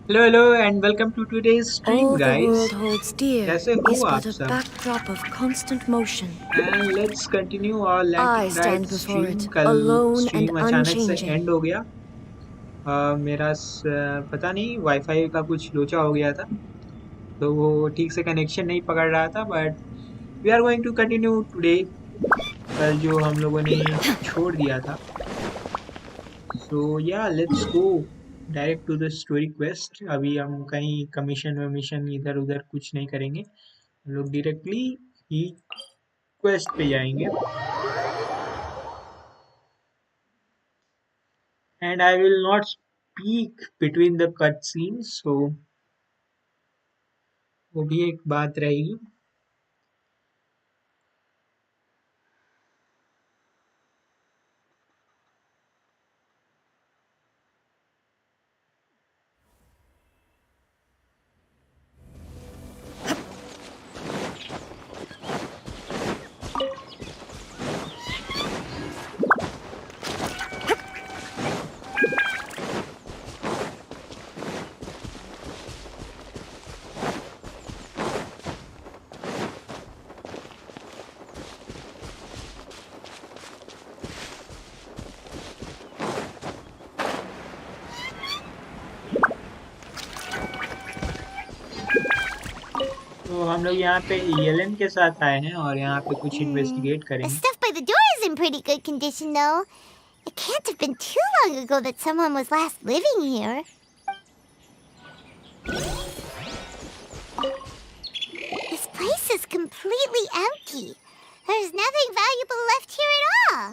Hello and welcome to today's stream All the guys. world holds dear कैसे हो is but आप a सब? backdrop of constant motion. And let's continue our I Rite stand before stream. it, कल alone and stream अचानक से unchanging. And हो गया। पता नहीं वाईफाई का कुछ लोचा हो गया था, तो वो ठीक से कनेक्शन नहीं पकड़ रहा था, but we are going to continue today. कल जो हम लोगों ने छोड़ दिया था। सो या let's go direct to the story quest. अभी हम कहीं कमीशन वमीशन इधर उधर कुछ नहीं करेंगे, हम लोग डायरेक्टली ही क्वेस्ट पे जाएंगे। And I will not speak between the cut scenes, so वो भी एक बात रहेगी। तो हम लोग यहाँ पे ईएलएन के साथ आए हैं और यहाँ पे कुछ इन्वेस्टिगेट The करेंगे। stuff by the door is in pretty good condition, though. It can't have been too long ago that someone was last living here. This place is completely empty. There's nothing valuable left here at all.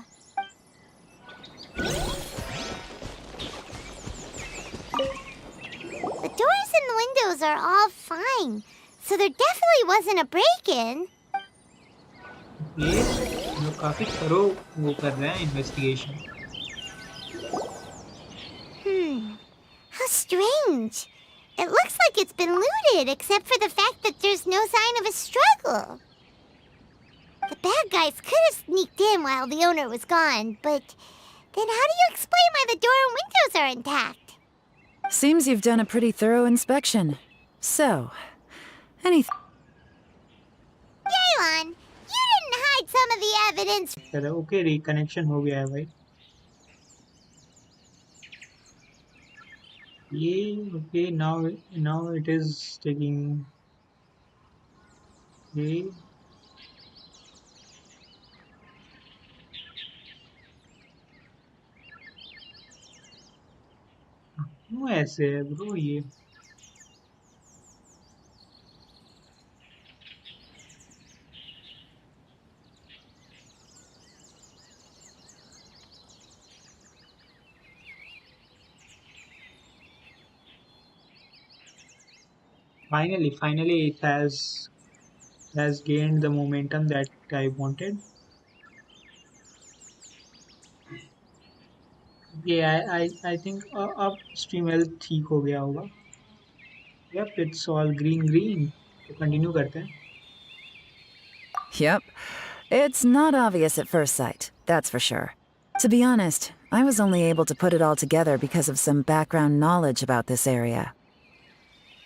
The doors and the windows are all fine, so there definitely wasn't a break-in. ये हम लोग काफी thorough वो कर रहे हैं investigation. How strange. It looks like it's been looted, except for the fact that there's no sign of a struggle. The bad guys could have sneaked in while the owner was gone, but then how do you explain why the door and windows are intact? Seems you've done a pretty thorough inspection. So, anything? Yaylon, you didn't hide some of the evidence. Okay, reconnection हो गया है भाई। ये okay, now it is taking ये। क्यों ऐसे है bro ये? Finally it has gained the momentum that I wanted. Yeah, I think अब stream health ठीक हो गया होगा। Yep, it's all green. तो continue करते हैं। Yep. It's not obvious at first sight, that's for sure. To be honest, I was only able to put it all together because of some background knowledge about this area.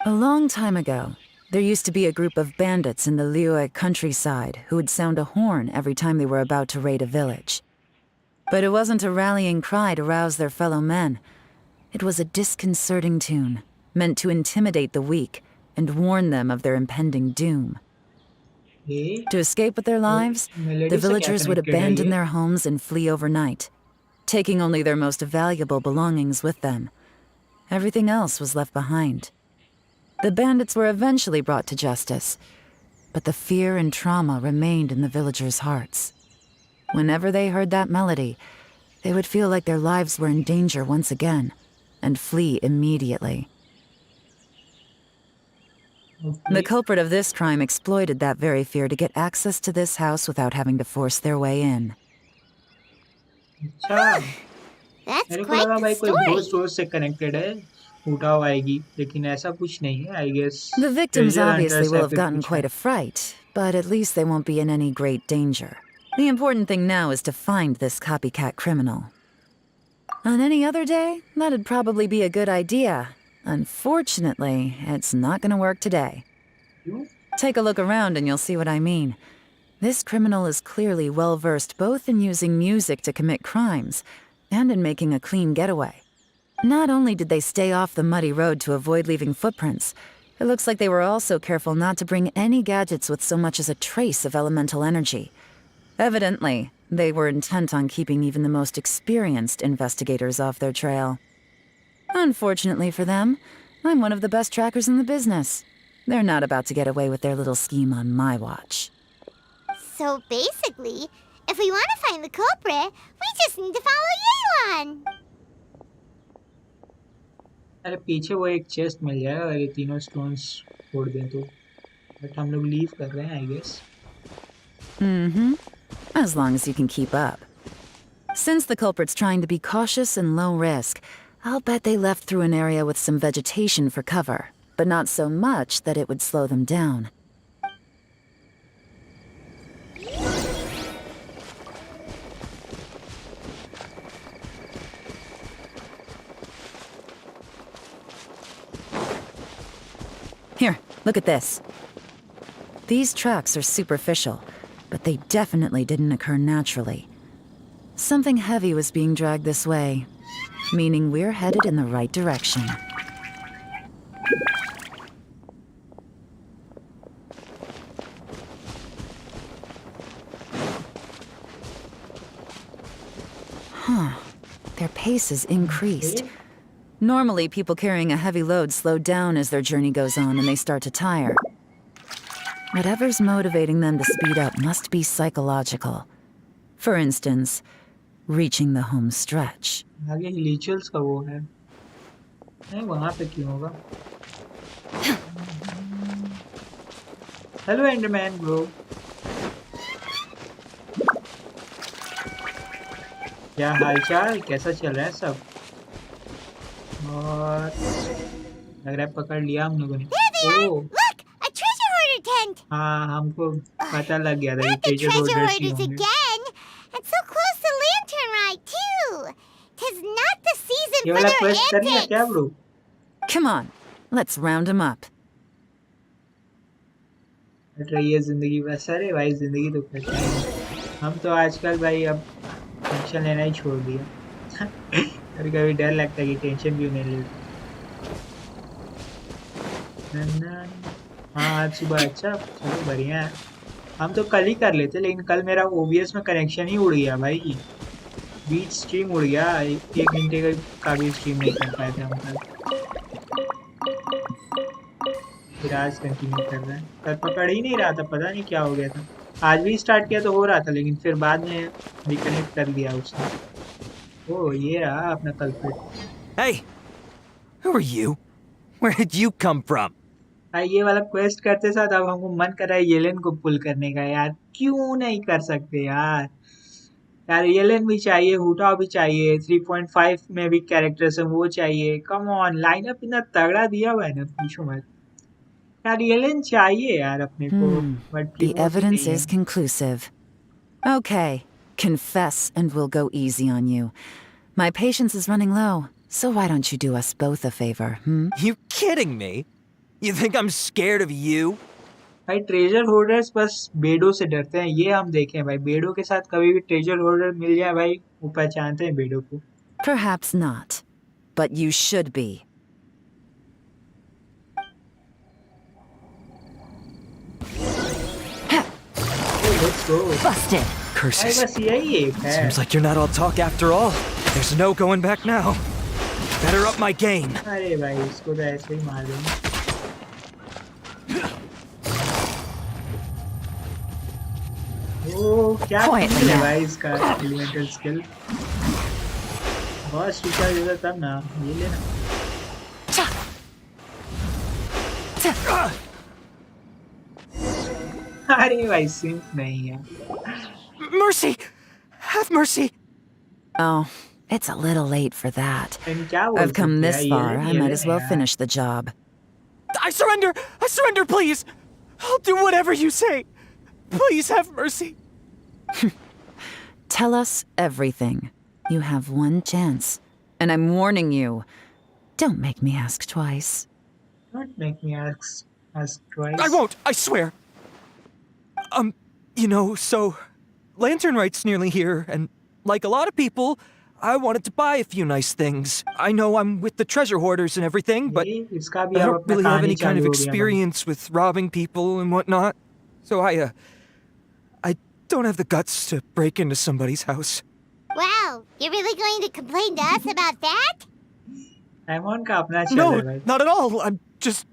A long time ago, there used to be a group of bandits in the Liyue countryside who would sound a horn every time they were about to raid a village. But it wasn't a rallying cry to rouse their fellow men. It was a disconcerting tune, meant to intimidate the weak and warn them of their impending doom. ये To escape with their lives, melody the से क्या villagers would connected है abandon ये? their homes and flee overnight, taking only their most valuable belongings with them. Everything else was left behind. The bandits were eventually brought to justice, but the fear and trauma remained in the villagers' hearts. Whenever they heard that melody, they would feel like their lives were in danger once again, and flee immediately. The Okay. culprit of this crime exploited that very fear to get access to this house without having to force their way in. अच्छा, That's मेरे को quite लगा the भाई कोई story. Ghost वोस्ट से connected है, उठाव आएगी, लेकिन ऐसा कुछ नहीं है। I guess The victims treasure obviously hunters will या have फिर gotten कुछ quite है। a fright, but at least they won't be in any great danger. The important thing now is to find this copycat criminal. On any other day, that'd probably be a good idea. Unfortunately, it's not gonna work today. क्यों? Take a look around and you'll see what I mean. This criminal is clearly well-versed both in using music to commit crimes and in making a clean getaway. Not only did they stay off the muddy road to avoid leaving footprints, it looks like they were also careful not to bring any gadgets with so much as a trace of elemental energy. Evidently, they were intent on keeping even the most experienced investigators off their trail. Unfortunately for them, I'm one of the best trackers in the business. They're not about to get away with their little scheme on my watch. So basically, if we want to find the culprit, we just need to follow Yelan. अरे पीछे वो एक chest मिल जाएगा अगर ये तीनों stones फोड़ दें तो बट हम लोग लीव कर रहे हैं I guess As long as you can keep up. Since the culprit's trying to be cautious and low risk, I'll bet they left through an area with some vegetation for cover, but not so much that it would slow them down. Here, look at this. These tracks are superficial, but they definitely didn't occur naturally. Something heavy was being dragged this way, meaning we're headed in the right direction. Their pace is increased. Normally, people carrying a heavy load slow down as their journey goes on and they start to tire. Whatever's motivating them to speed up must be psychological. For instance, reaching the home stretch. आगे हिलीचल्स का वो है नहीं वहाँ पे क्यों होगा hello Enderman bro क्या हालचाल कैसा चल रहा है सब और लग रहा है पकड़ लिया हम लोगों ने ओह Look, a treasure hoarder tent. हाँ हमको पता लग गया था Not the treasure treasure hoarders he hoarders होंगे again. And so close to Lantern Rite, too. 'Tis not the season ये for वाला their क्वेस्ट कर लिया क्या antics. Bro Come on, let's round them up. Cut रही है जिंदगी बस अरे भाई जिंदगी तो कट रही है हम तो आजकल भाई अब टेंशन लेना ही छोड़ दिया कभी कभी डर लगता है कि टेंशन क्यों नहीं लेते हाँ आज सुबह अच्छा चलो बढ़िया है हम तो कल ही कर लेते लेकिन कल मेरा ओबीएस में कनेक्शन ही उड़ गया भाई बीच स्ट्रीम उड़ गया एक घंटे का भी स्ट्रीम नहीं कर पाए थे हम कल फिर आज कंटिन्यू कर रहे हैं कल पकड़ ही नहीं रहा था पता नहीं क्या हो गया था आज भी स्टार्ट किया तो हो रहा था लेकिन फिर बाद में रिकनेक्ट कर दिया उसने ओह ये रहा अपना culprit Hey! Who are you? Where did you come from? ये वाला क्वेस्ट करते साथ अब हमको मन कर रहा है येलेन को पुल करने का यार क्यों नहीं कर सकते यार यार येलेन भी चाहिए हुटा भी चाहिए 3.5 में भी कैरेक्टर्स है वो चाहिए कम ऑन लाइनअप इतना तगड़ा दिया हुआ है ना पूछो मत यार येलेन चाहिए यार अपने को but The evidence is conclusive. Okay, confess and we'll go easy on you. My patience is running low, so why don't you do us both a favor, You kidding me? You think I'm scared of you? भाई treasure holders बस बेडो से डरते हैं ये हम देखें भाई बेडो के साथ कभी भी ट्रेजर होल्डर मिल जाए भाई वो पहचानते हैं बेडो को Perhaps not, but you should be. Let's go Busted. भाई Curses. बस यही एक है Seems like you're not all talk after all. There's no going back now. Better up my game. अरे भाई इसको तो ऐसे ही मार देंगे ओ क्या Quiet स्किल है now. भाई इसका एलिमेंटल स्किल बहुत स्विचा देता तब ना ये लेना अरे भाई सिंप नहीं है Mercy! Have mercy! Oh, it's a little late for that. लेकिन क्या बोल I've come सकते this हैं, far, Yellen I might as well यार। finish the job. I surrender! I surrender, please! I'll do whatever you say. Please have mercy. Tell us everything. You have one chance. And I'm warning you. Don't make me ask twice. Don't make me ask I twice. won't, I swear. So Lantern Rite's nearly here, and like a lot of people, I wanted to buy a few nice things. I know I'm with the treasure hoarders and everything, but ये इसका भी I अब don't अपना really have कहानी any kind चालू of हो गया भाई. experience with robbing people and whatnot. So I don't have the guts to break into somebody's house. Wow, you're really going to complain to us about that? Simon का अपना चल No, है भाई. not at all. I'm just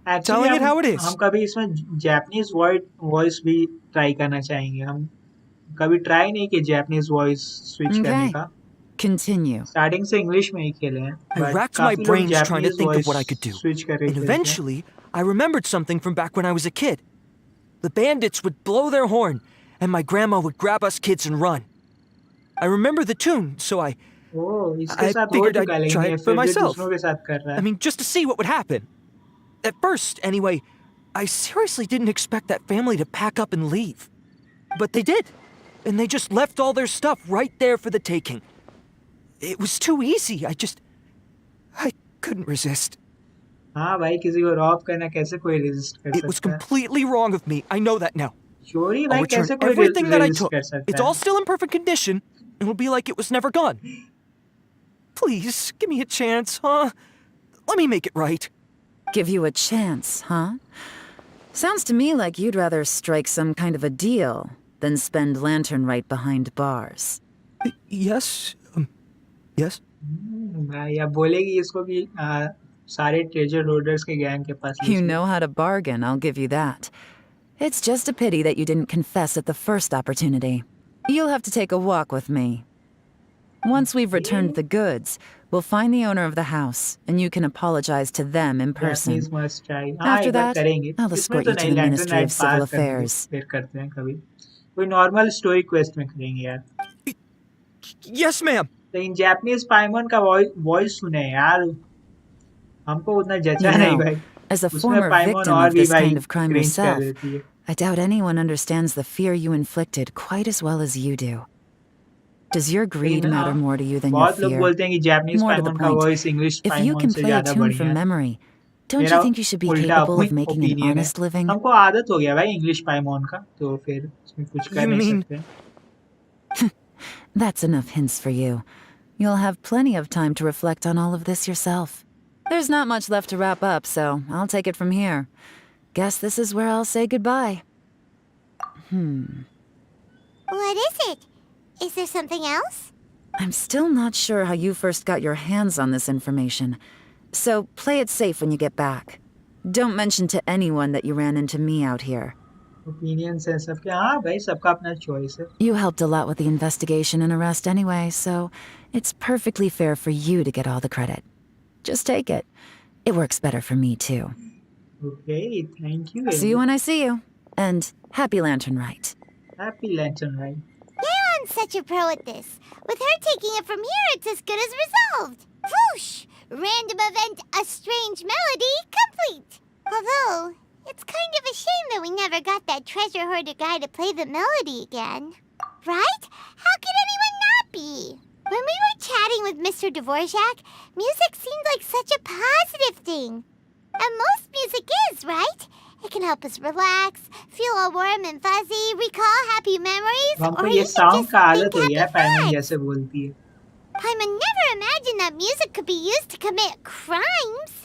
actually telling it how it हम is. कभी इसमें Japanese voice भी try करना चाहेंगे. हम कभी ट्राई नहीं किए जापानीज वॉइस स्विच करने Okay. का. Continue. स्टार्टिंग से इंग्लिश में ही खेले हैं. I बट racked my काफी लोग brains trying to Japanese think of voice what I could do. Switch करके And खेलते हैं. eventually, I remembered something from back when I was a kid. The bandits would blow their horn, and my grandma would grab us kids and run. I remember the tune, so ओह, इसके I साथ हो figured चुका है, I'd लेकिन try ये it for फिर भी myself. दूसरों के साथ कर रहा I है. mean, just to see what would happen. At first, anyway, I seriously didn't expect that family to pack up and leave. But they did. And they just left all their stuff right there for the taking. It was too easy. I couldn't resist. हाँ भाई, किसी को Rob करना कैसे कोई resist कर It was सकता है? completely wrong of me. I know that now. चोरी I'll भाई return कैसे कोई everything that I resist took. कर सकता It's है? all still in perfect condition. It'll be like it was never gone. Please, give me a chance, huh? Let me make it right. Give you a chance, huh? Sounds to me like you'd rather strike some kind of a deal than spend Lantern Rite behind bars. Yes? Yes? भाई अब बोलेगी इसको कि सारे treasure holders के gang के पास ले You चलो. know how to bargain, I'll give you that. It's just a pity that you didn't confess at the first opportunity. You'll have to take a walk with me. Once we've returned the goods, we'll find the owner of the house, and you can apologize to them in person. Japanese must try. हाँ, After एक बार that, करेंगे. I'll इसमें escort तो you to नहीं, the lantern Ministry night of Civil pass Affairs. फिर करते हैं कभी. कोई नॉर्मल स्टोरी क्वेस्ट में करेंगे यार. Yes, ma'am. लेकिन जापानीज पाइमन का वॉइस सुने यार, हमको उतना जचा You नहीं know, भाई. as a उसमें former पाइमन victim और of भी this भाई kind of crime क्रिंज कर myself, देती है. I doubt anyone understands the fear you inflicted quite as well as you do. Does your greed लेकिन matter हाँ, more to you than your बहुत लोग fear? बोलते हैं कि जापानीज More to the पाइमन का point, voice English if you पाइमन can से play a ज्यादा tune बढ़िया from है. memory, don't मेरा you think you should be उल्टा capable of making an opinion है. honest living? हमको आदत हो गया भाई इंग्लिश पाइमन का, तो फिर इसमें कुछ कर You नहीं mean- सकते. That's enough hints for you. You'll have plenty of time to reflect on all of this yourself. There's not much left to wrap up, so I'll take it from here. Guess this is where I'll say goodbye. What is it? Is there something else? I'm still not sure how you first got your hands on this information, so play it safe when you get back. Don't mention to anyone that you ran into me out here. Opinions है सबके. हाँ भाई, सबका अपना choice है. You helped a lot with the investigation and arrest anyway, so it's perfectly fair for you to get all the credit. Just take it. It works better for me, too. Okay, thank you. See you when I see you. And happy Lantern Rite. Happy lantern, right? I'm such a pro at this. With her taking it from here, it's as good as resolved. Whoosh! Random event, a strange melody, complete. Although, it's kind of a shame that we never got that treasure hoarder guy to play the melody again. Right? How could anyone not be? When we were chatting with Mr. Dvorak, music seemed like such a positive thing. And most music is, right? It can help us relax, feel all warm and fuzzy, recall happy memories, हमको or ये even sound just का आदत think हो गया है. happy पाइमन vibes. जैसे बोलती है. Paimon never imagined that music could be used to commit crimes.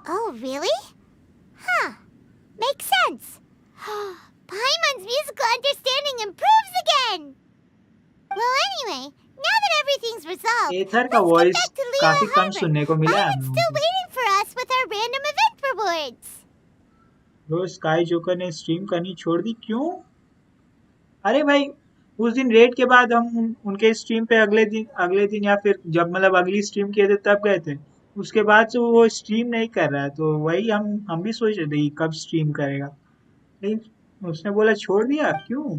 Oh, really? Huh. Makes sense. Paimon's musical understanding improves again. Well, anyway, now that everything's resolved, एथर का let's voice get back to Leo काफी कम Harbor. सुनने को मिला है हम Paimon's लोगों still को. waiting for us with our random event rewards. Rose Sky Joker ने स्ट्रीम करनी छोड़ दी, क्यों? अरे भाई, उस दिन रेड के बाद हम उनके स्ट्रीम पे अगले दिन या फिर जब मतलब अगली स्ट्रीम किए थे तब गए थे. उसके बाद से वो स्ट्रीम नहीं कर रहा है, तो वही हम भी सोच रहे थे कि कब स्ट्रीम करेगा. लेकिन उसने बोला छोड़ दिया, क्यों?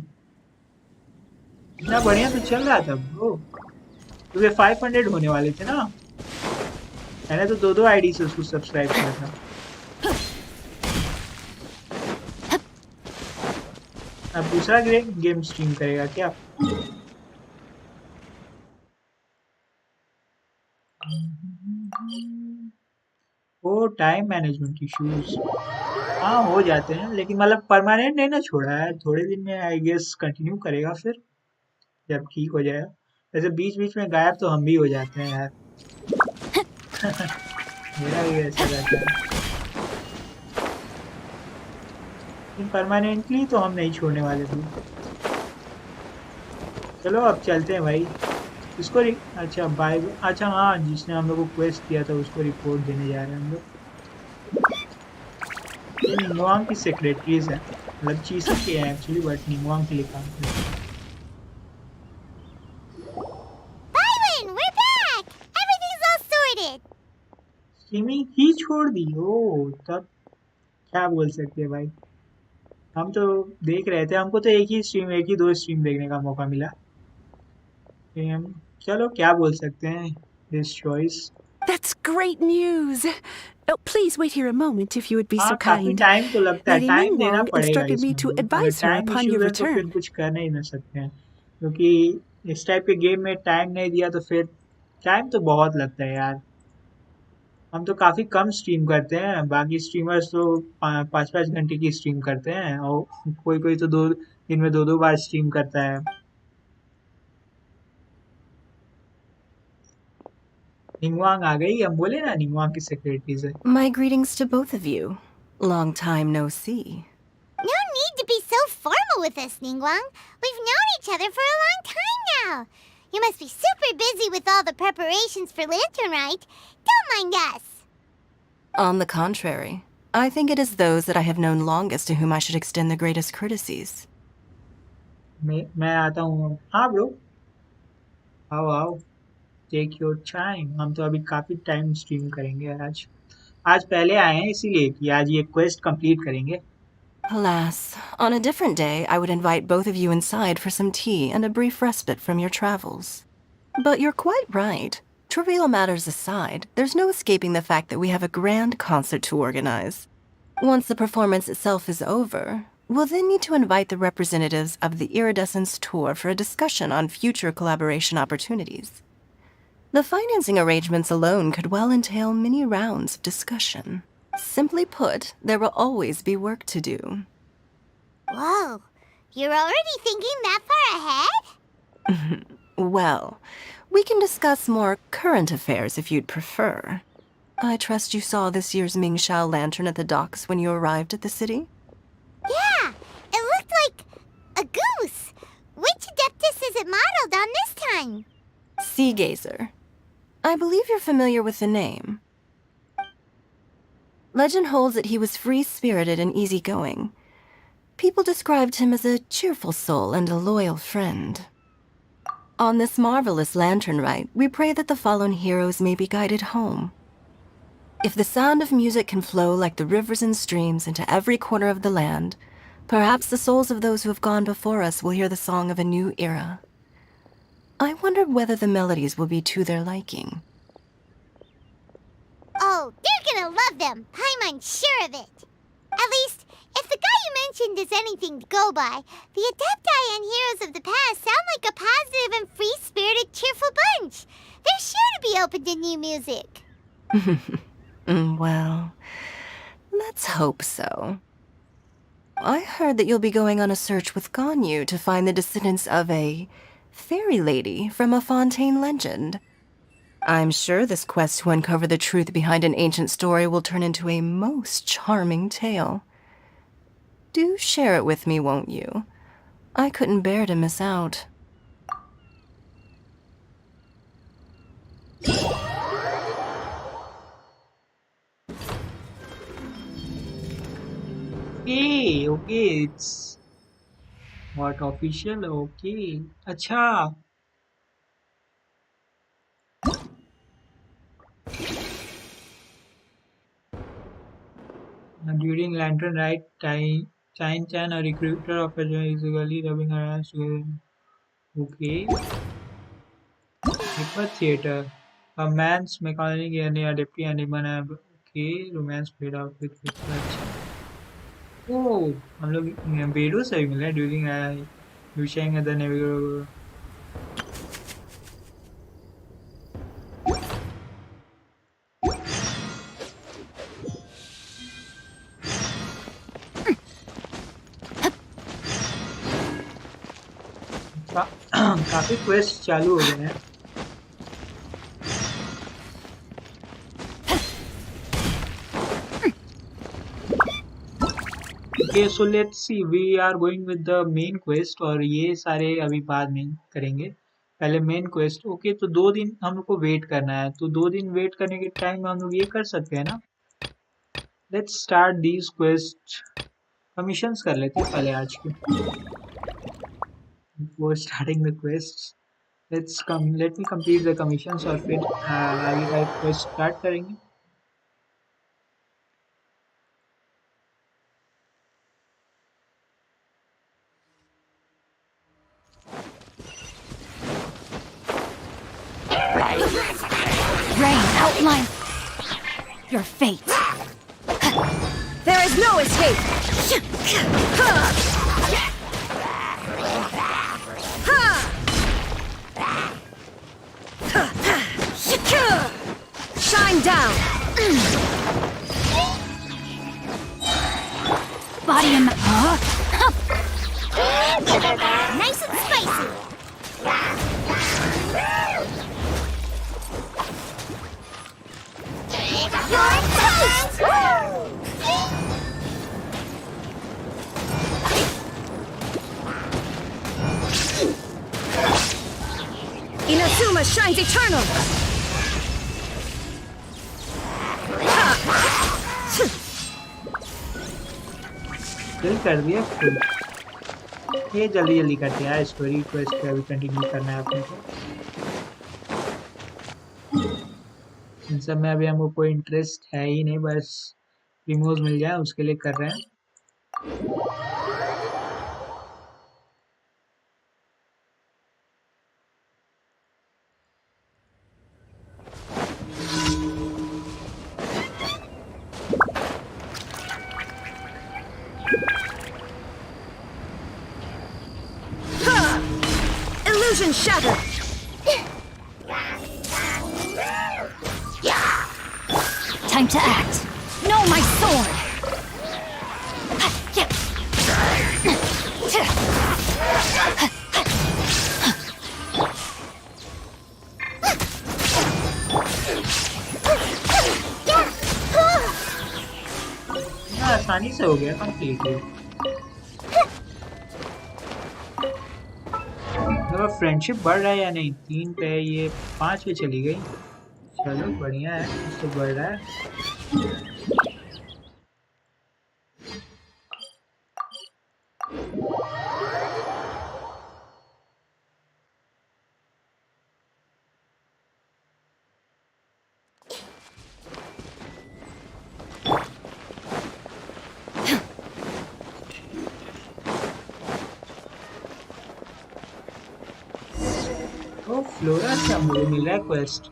इतना बढ़िया तो चल रहा था ब्रो. क्योंकि 500 होने वाले थे ना. मैंने तो दो आईडी से उसको सब्सक्राइब किया था. अब दूसरा गेम स्ट्रीम करेगा क्या? ओ टाइम मैनेजमेंट इश्यूज, हाँ हो जाते हैं, लेकिन मतलब परमानेंट नहीं ना छोड़ा है, थोड़े दिन में आई गेस कंटिन्यू करेगा फिर जब ठीक हो जाएगा। वैसे बीच बीच में गायब तो हम भी हो जाते हैं यार। मेरा भी ऐसा रहता है, लेकिन परमानेंटली तो हम नहीं छोड़ने वाले भाई। चलो अब चलते हैं भाई। इसको अच्छा बाय, अच्छा हाँ, जिसने हम लोग को क्वेस्ट दिया था उसको रिपोर्ट देने जा रहे हैं हम लोग। ये निंगवांग की सेक्रेटरीज है, मतलब चीसी के हैं एक्चुअली, बट निंगवांग के लिए काम करते हैं। Byron, we're back! Everything's all sorted! Streaming ही छोड़ दी हो, तब क्या बोल सकते हैं भाई। हम तो देख रहे थे, हमको तो एक ही स्ट्रीम, एक ही दो स्ट्रीम देखने का मौका मिला। हम चलो क्या बोल सकते हैं, this choice. That's great news! Oh, please wait here a moment if you would be हाँ so काफी kind. टाइम तो लगता है, Lady टाइम देना Ningguang पड़ेगा instructed me इसमें to भी। अगर advise her time upon issues your है तो फिर return. कुछ कर नहीं ना सकते हैं, क्योंकि इस टाइप के गेम में टाइम नहीं दिया तो फिर टाइम तो बहुत लगता है यार। हम तो काफी कम स्ट्रीम करते हैं, बाकी स्ट्रीमर्स तो 5-5 घंटे की स्ट्रीम करते हैं, और कोई कोई तो दो दिन में 2-2 बार स्ट्रीम करता है। निंगवांग आ गई, हम बोले ना निंगवांग की सेक्रेटरी से। My greetings to both of you. Long time no see. No need to be so formal with us, Ningguang. We've known each other for a long time now. You must be super busy with all the preparations for Lantern Rite. Don't mind us. On the contrary, I think it is those that I have known longest to whom I should extend the greatest courtesies. मैं आता हूँ, हाँ bro, आओ आओ, take your time. हम तो अभी काफी टाइम स्ट्रीम करेंगे आज। आज पहले आए हैं इसीलिए कि आज ये क्वेस्ट कंप्लीट करेंगे। Alas, on a different day, I would invite both of you inside for some tea and a brief respite from your travels. But you're quite right. Trivial matters aside, there's no escaping the fact that we have a grand concert to organize. Once the performance itself is over, we'll then need to invite the representatives of the Iridescence Tour for a discussion on future collaboration opportunities. The financing arrangements alone could well entail many rounds of discussion. Simply put, there will always be work to do. Whoa, you're already thinking that far ahead? Well, we can discuss more current affairs if you'd prefer. I trust you saw this year's Mingxiao lantern at the docks when you arrived at the city? Yeah, it looked like a goose. Which Adeptus is it modeled on this time? Sea Gazer. I believe you're familiar with the name. Legend holds that he was free-spirited and easygoing. People described him as a cheerful soul and a loyal friend. On this marvelous lantern rite, we pray that the fallen heroes may be guided home. If the sound of music can flow like the rivers and streams into every corner of the land, perhaps the souls of those who have gone before us will hear the song of a new era. I wonder whether the melodies will be to their liking. Oh, they're gonna love them. I'm sure of it. At least, if the guy you mentioned is anything to go by, the Adepti and Heroes of the Past sound like a positive and free-spirited, cheerful bunch. They're sure to be open to new music. Well, let's hope so. I heard that you'll be going on a search with Ganyu to find the descendants of a fairy lady from a Fontaine legend. I'm sure this quest to uncover the truth behind an ancient story will turn into a most charming tale. Do share it with me, won't you? I couldn't bear to miss out. Okay, it's what official, okay, अच्छा। During Lantern Rite, Chan, a recruiter of a is usually rubbing her hands together. Okay. Hyper Theater. A man's mechanic and a deputy animal. Okay. Romance played out with अच्छा। ओह, हम लोग बेडो से भी मिले during लुशिंग the navigator. काफी quest चालू हो गए हैं. Okay, so let's see. We are going with the main quest और ये सारे अभी बाद में करेंगे. पहले मेन क्वेस्ट. ओके, तो 2 दिन हम लोग को वेट करना है. तो 2 दिन वेट करने के टाइम में हम लोग ये कर सकते हैं ना. Let's start these quest. Commissions कर लेते हैं पहले आज के. वो starting the quest. Let me complete the commissions और फिर आगे का क्वेस्ट स्टार्ट करेंगे. Rain, outline your fate. There is no escape! Shine down! Body and Nice and spicy. You're toast! Inazuma shines eternal! किल कर दिया फुल. ये जल्दी जल्दी करते हैं. स्टोरी क्वेस्ट पे अभी कंटिन्यू करना है अपने को. इन सब में अभी हमको कोई इंटरेस्ट है ही नहीं. बस रिमोज मिल जाए उसके लिए कर रहे हैं. Illusion shattered! time to act. No, my sword. आसानी से हो गया कंप्लीट. तो फ्रेंडशिप बढ़ रहा है या नहीं. 3 पे है, ये 5 पे चली गई. चलो बढ़िया है, इससे बढ़ रहा है. तो फ्लोरा से हम लोग मिल रहा है क्वेस्ट.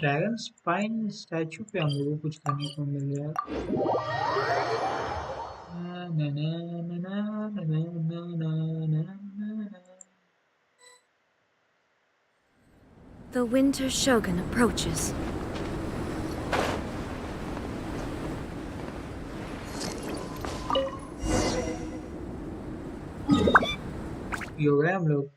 ड्रैगन स्पाइन स्टैचू पे हम लोगों को कुछ करने को मिल रहा है. ना, ना, ना, ना, ना, ना, ना, ना, ना, ना. The Winter Shogun approaches. ये हो गए हम लोग.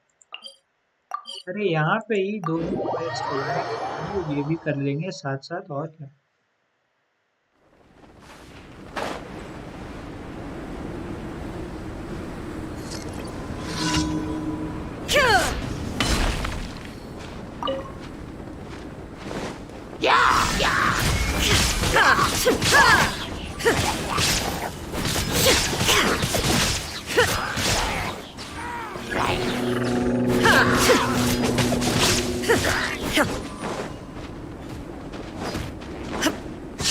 अरे यहाँ पे ही 2 क्वेस्ट हो गए. हम लोग ये भी कर लेंगे साथ साथ. और क्या.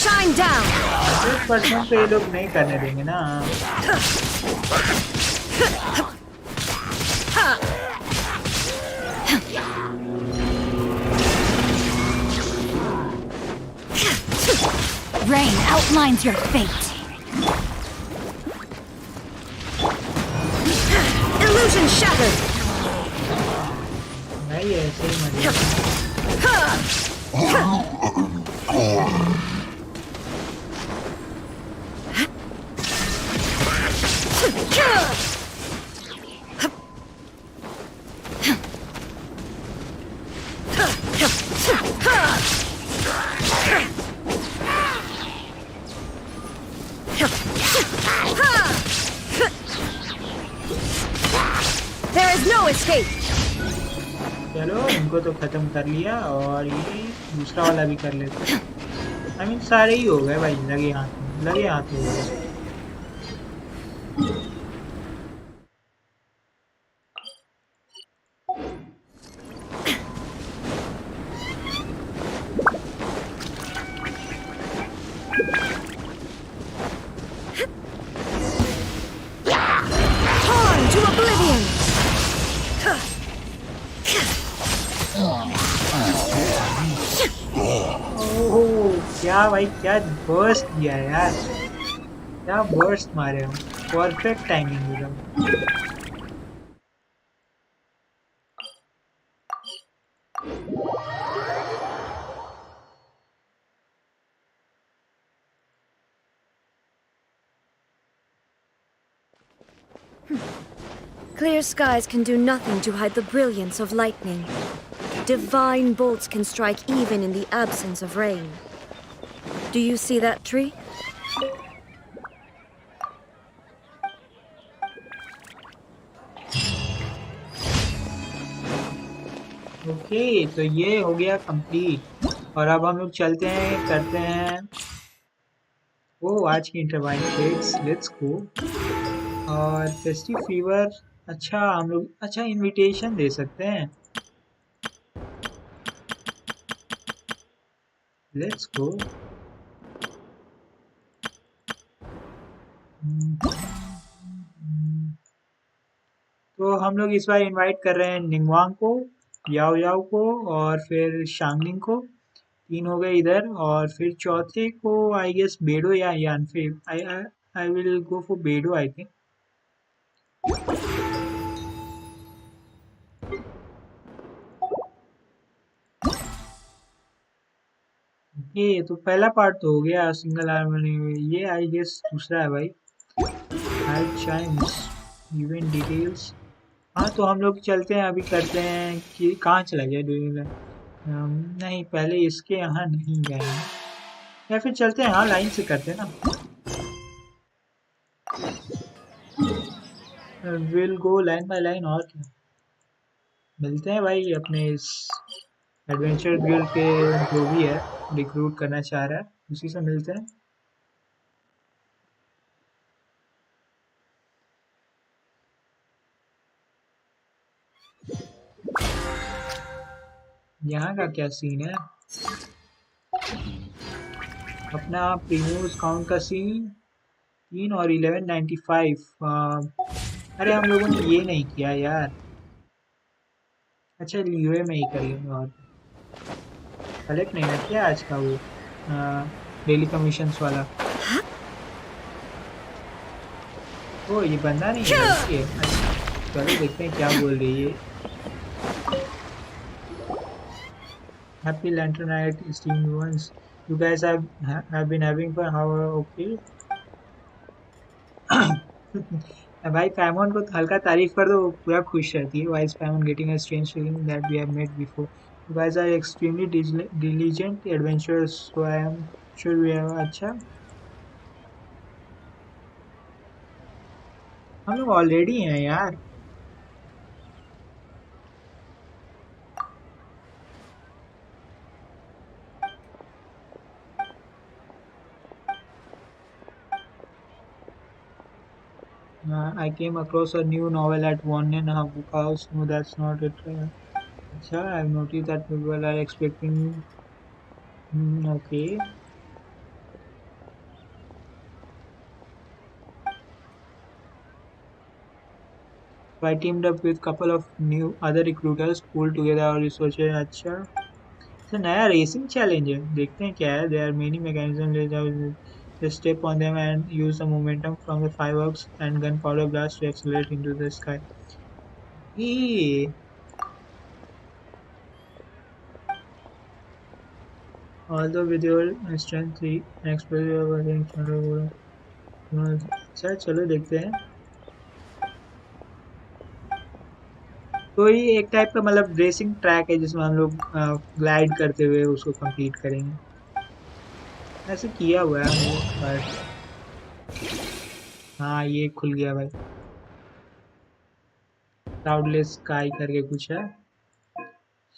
Shine down! 100% पे ये लोग नहीं करने देंगे ना. Rain outlines your fate. Illusion shattered! भाई ऐसे ही मरेगा। There is no escape! चलो इनको तो खत्म कर लिया और ये दूसरा वाला भी कर लेते हैं। आई मीन सारे ही हो गए भाई, लगे हाथ हो गए। Torn to oblivion! ओह क्या भाई, क्या बर्स्ट दिया यार, क्या बर्स्ट मारे हम, परफेक्ट टाइमिंग एकदम। Clear skies can do nothing to hide the brilliance of lightning. Divine bolts can strike even in the absence of rain. Do you see that tree? Okay तो ये हो गया कंप्लीट और अब हम लोग चलते हैं, करते हैं वो आज की इंटरवाइनेट्स, लेट्स गो। और फेस्टिव फीवर, अच्छा हम लोग अच्छा इनविटेशन दे सकते हैं, लेट्स गो। तो हम लोग इस बार इनवाइट कर रहे हैं निंगवांग को, याओ याओ को और फिर शांगलिंग को, तीन हो गए इधर। और फिर चौथे को आई गेस बेडो या Yanfei, I will go for Beidou I think. ये तो पहला पार्ट तो हो गया सिंगल हार्मनी, ये आई गेस दूसरा है भाई। Height Chimes, event details. हाँ तो हम लोग चलते हैं, अभी करते हैं कि कहाँ चला गया डूइंग। नहीं पहले इसके यहाँ नहीं गए हैं, या फिर चलते हैं, हाँ लाइन से करते हैं ना। Will go line by line, और क्या। मिलते हैं भाई अपने इस एडवेंचर गिल्ड के, जो भी है रिक्रूट करना चाह रहा है उसी से मिलते हैं। यहाँ का क्या सीन है, अपना प्रीमियम काउंट का सीन 3 और 1195। अरे हम लोगों ने ये नहीं किया यार, अच्छा लीवे में ही कर लेंगे। और कलेक्ट नहीं ना किया आज का वो डेली कमीशंस वाला। ओ ये बंदा नहीं है, लड़की है। अच्छा, चलो देखते हैं क्या बोल रही है। Happy Lantern Night, esteemed ones. You guys have been having fun. How okay? भाई पैमोन को हल्का तारीफ कर दो, वो पूरा खुश रहती है। Why is Paimon getting a strange feeling that we have met before? You guys are extremely diligent adventurers, so I am sure we have। अच्छा हम लोग ऑलरेडी हैं यार। I came across a new novel at one and a half book house. No, that's not it. अच्छा, I've noticed that people are expecting. Okay. So I teamed up with couple of new other recruiters, pulled together our research. अच्छा, तो नया racing challenge है, देखते हैं क्या है। There are many mechanism, just step on them and use the momentum from the fireworks and gunpowder blast to accelerate into the sky. Hey, although with your strength 3 and explosive अच्छा चलो देखते हैं। तो ये एक टाइप का मतलब racing track है जिसमें हम लोग ग्लाइड करते हुए उसको कंप्लीट करेंगे। ऐसे किया हुआ है हम लोग पर हाँ ये खुल गया भाई। क्लाउडलेस स्काई करके कुछ है।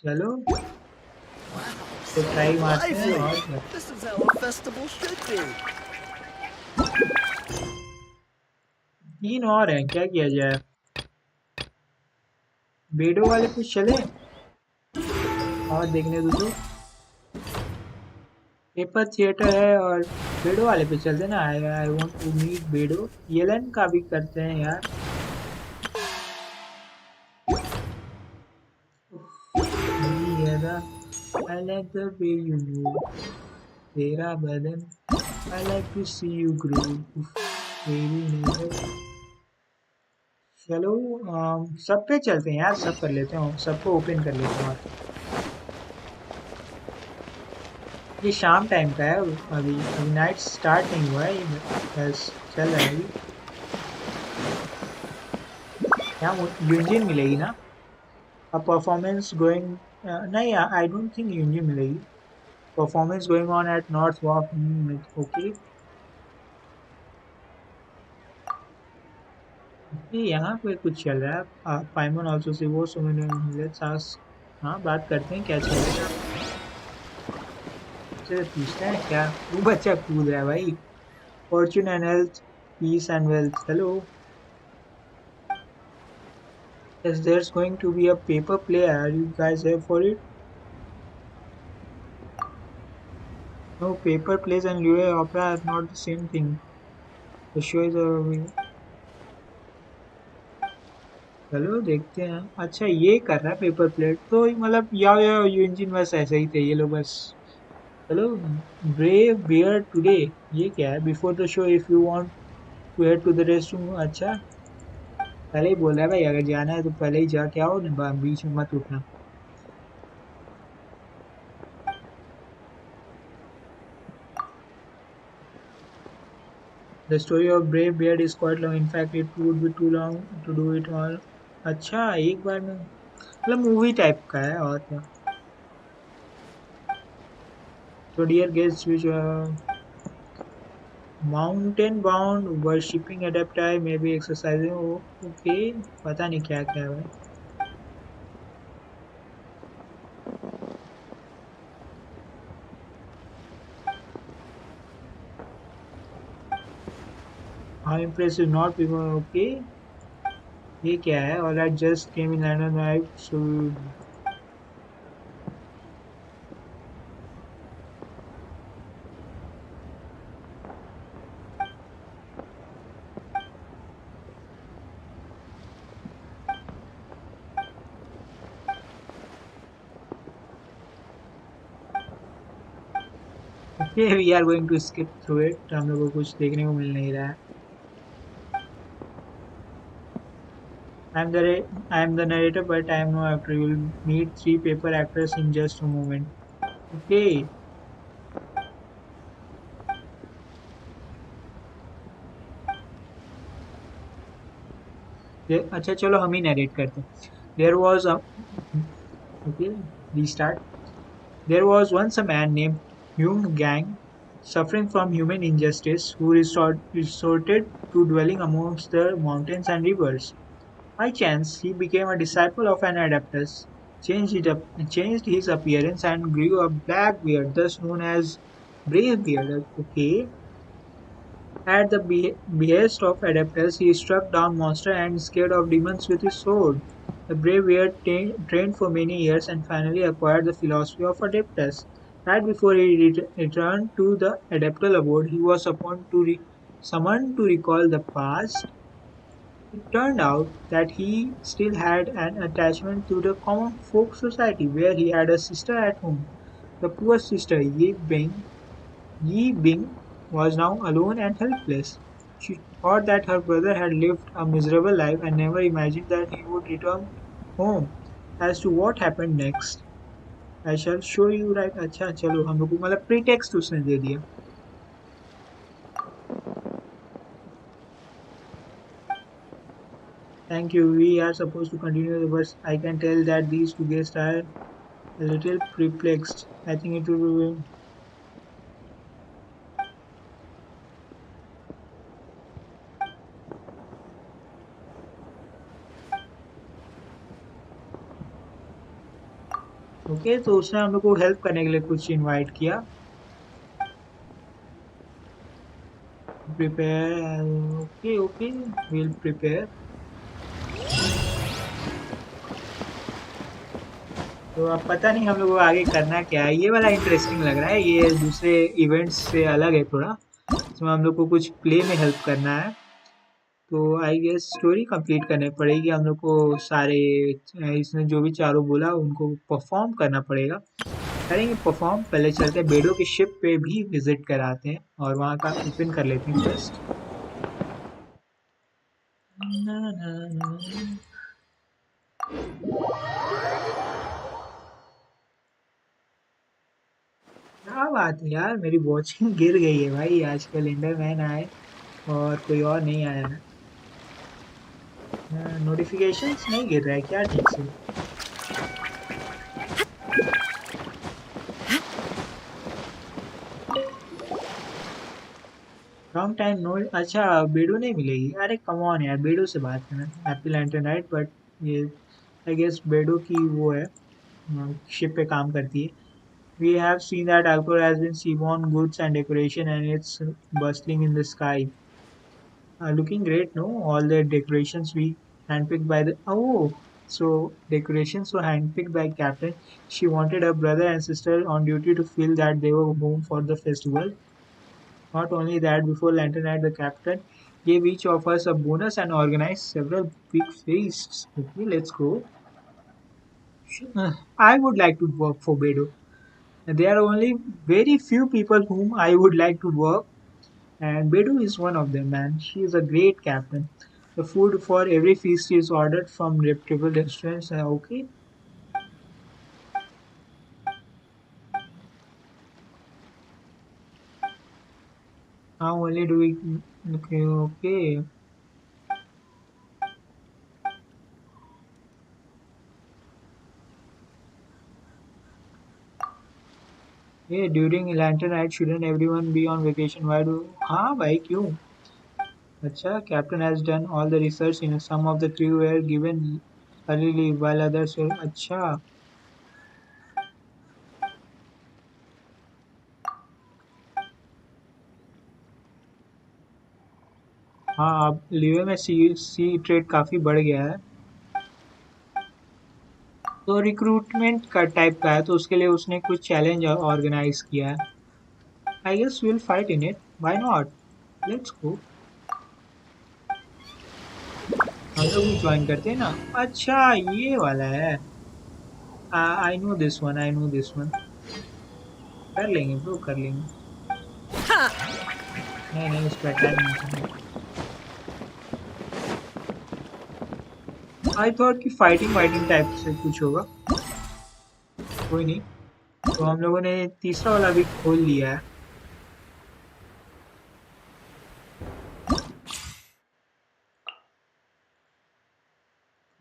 चलो तो ट्राई मारते हैं Lively! और क्या। This is how a festival should be. 3 और हैं, क्या किया जाए। बेडो वाले कुछ चले और देखने दो तो। पेपर थिएटर है और बेडो वाले पे चलते ना। I want to meet Beidou. Yelan का भी करते हैं यार। नहीं यार, I like the way you move, तेरा बदन, I like to see you grow, तेरी नजर। चलो सब पे चलते हैं यार, सब कर लेते हैं, सबको ओपन कर लेते हैं। ये शाम टाइम का है, अभी अभी नाइट स्टार्ट नहीं हुआ है, ये बस चल रहा है अभी। यहाँ यूनियन मिलेगी ना। अब परफॉर्मेंस गोइंग, नहीं आई डोंट थिंक यूनियन मिलेगी। Performance going on at North Walk, okay. यहाँ पे कुछ चल रहा है। पाइमन आल्सो सी वो सो मैंने लेट्स आस्क। हाँ बात करते हैं क्या चल रहा है। से पूछते हैं क्या। वो बच्चा कूद रहा है भाई। Fortune and health, peace and wealth, hello. Yes, there's going to be a paper play. Are you guys here for it? No, paper plays and Lue opera are not the same thing. The show is a... चलो देखते हैं। अच्छा ये कर रहा है paper plate तो मतलब या इंजन बस ऐसे ही थे ये लोग बस। चलो ब्रेव बियर टुडे, ये क्या है। Before the show if you want to head to the rest room. अच्छा पहले ही बोल रहा है भाई, अगर जाना है तो पहले ही जाके आओ, बीच में मत उठना। The story of Brave Beard is quite long. In fact, it would be too long to do it all. अच्छा एक बार में मतलब मूवी टाइप का है और क्या। So dear guests, which mountain bound worshipping adapter may be exercising. Okay, पता नहीं क्या क्या है। How impressive not people. Okay, ये क्या है। All I just came in London live, so okay, we are going to skip through it. हम लोगों को कुछ देखने को मिल नहीं रहा है। I am the narrator, but I am no actor. You will meet 3 paper actors in just a moment. Okay. अच्छा चलो हम ही नरेट करते हैं। There was a okay, restart. There was once a man named Jung Gang, suffering from human injustice, who resorted to dwelling amongst the mountains and rivers. By chance, he became a disciple of an adeptus, changed his appearance, and grew a black beard, thus known as Brave Beard. Okay. At the behest of Adeptus, he struck down monsters and scared off demons with his sword. The brave beard trained for many years and finally acquired the philosophy of Adeptus. Right before he returned to the Adeptal abode, he was summoned to recall the past. It turned out that he still had an attachment to the common folk society, where he had a sister at home. The poor sister Yi Bing was now alone and helpless. She thought that her brother had lived a miserable life and never imagined that he would return home. As to what happened next, I shall show you right. अच्छा चलो हम लोग को मतलब pretext उसने दे दिया. Thank you. We are supposed to continue the verse. I can tell that these two guests are a little perplexed. I think it will be. Okay तो उसने हम लोग को हेल्प करने के लिए कुछ इनवाइट किया. Prepare. Okay okay will prepare. तो अब पता नहीं हम लोग को आगे करना क्या है. ये वाला इंटरेस्टिंग लग रहा है. ये दूसरे इवेंट्स से अलग है थोड़ा. इसमें हम लोग को कुछ प्ले में हेल्प करना है. तो आई गेस स्टोरी कंप्लीट करनी पड़ेगी हम लोग को. सारे इसने जो भी चारों बोला उनको परफॉर्म करना पड़ेगा. करेंगे परफॉर्म. पहले चलते हैं बेडो की शिप पे भी विजिट कराते हैं और वहाँ का ओपन कर लेते हैं फर्स्ट. क्या बात है यार, मेरी वॉचिंग गिर गई है भाई. आजकल एंडरमैन आए और कोई और नहीं आया है. नोटिफिकेशंस नहीं गिर रहा है क्या ठीक से. Long time no. अच्छा बेडो नहीं मिलेगी. अरे कम ऑन यार, बेडो से बात करना. Happy lantern right. बट ये आई गेस बेडो की वो है, शिप पे काम करती है. We have seen that alcohol has been seaborne goods and decoration and it's bustling in the sky. Looking great, no? All the decorations we handpicked by the... Oh! So, decorations were handpicked by Captain. She wanted her brother and sister on duty to feel that they were home for the festival. Not only that, before Lantern Night, the Captain gave each of us a bonus and organized several big feasts. Okay, let's go. I would like to work for Bedo. There are only very few people whom I would like to work, and Bedu is one of them, man. She is a great captain. The food for every feast is ordered from reputable restaurants. Okay. How only do we... Okay, okay. Hey, during Lantern Night, shouldn't everyone be on vacation? Why do... हाँ भाई क्यों? अच्छा, Captain has done all the research. Some of the crew were given early leave while others were... अच्छा. हाँ अब leeway में सी trade काफ़ी बढ़ गया है. तो रिक्रूटमेंट का टाइप का है, तो उसके लिए उसने कुछ चैलेंज ऑर्गेनाइज किया है. I guess will fight in it. Why not. Let's go. हम लोग भी ज्वाइन करते हैं ना. अच्छा ये वाला है. I know this one. I know this one. कर लेंगे ब्रो, कर लेंगे. नहीं नहीं, उसका टाइम नहीं. आई थॉट कि फाइटिंग वाइटिंग टाइप से कुछ होगा. कोई नहीं. तो हम लोगों ने तीसरा वाला भी खोल लिया है.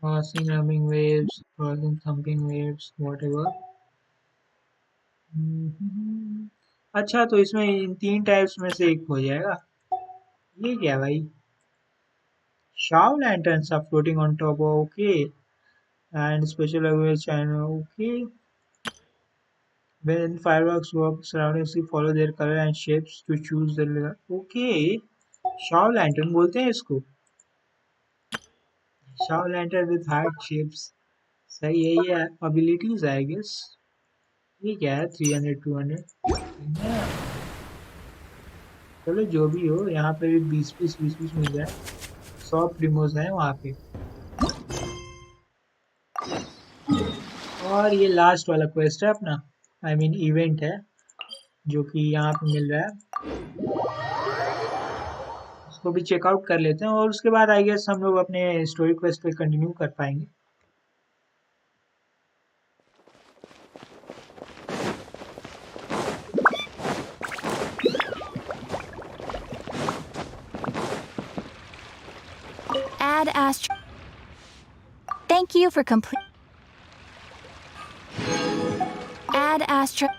Crossing rubbing waves, crossing thumping waves, whatever. अच्छा तो इसमें इन तीन टाइप्स में से एक हो जाएगा. ये क्या भाई. Shaw lanterns are floating on top. Okay. And special language channel. Okay. When fireworks go up, surroundings follow their color and shapes to choose the... Okay. Shaw lantern बोलते हैं इसको. Shaw lantern with heart shapes. सही है. ये abilities है I guess. ये क्या है 300 200. चलो जो भी हो, यहाँ पे भी 20 मिल जाए. 100 प्रीमोस है वहाँ पे. और ये लास्ट वाला क्वेस्ट है अपना. आई मीन इवेंट है जो कि यहाँ पे मिल रहा है, उसको भी चेकआउट कर लेते हैं और उसके बाद आई गेस हम लोग अपने स्टोरी क्वेस्ट पे कंटिन्यू कर पाएंगे। Add astro. Thank you for complete. Add astro.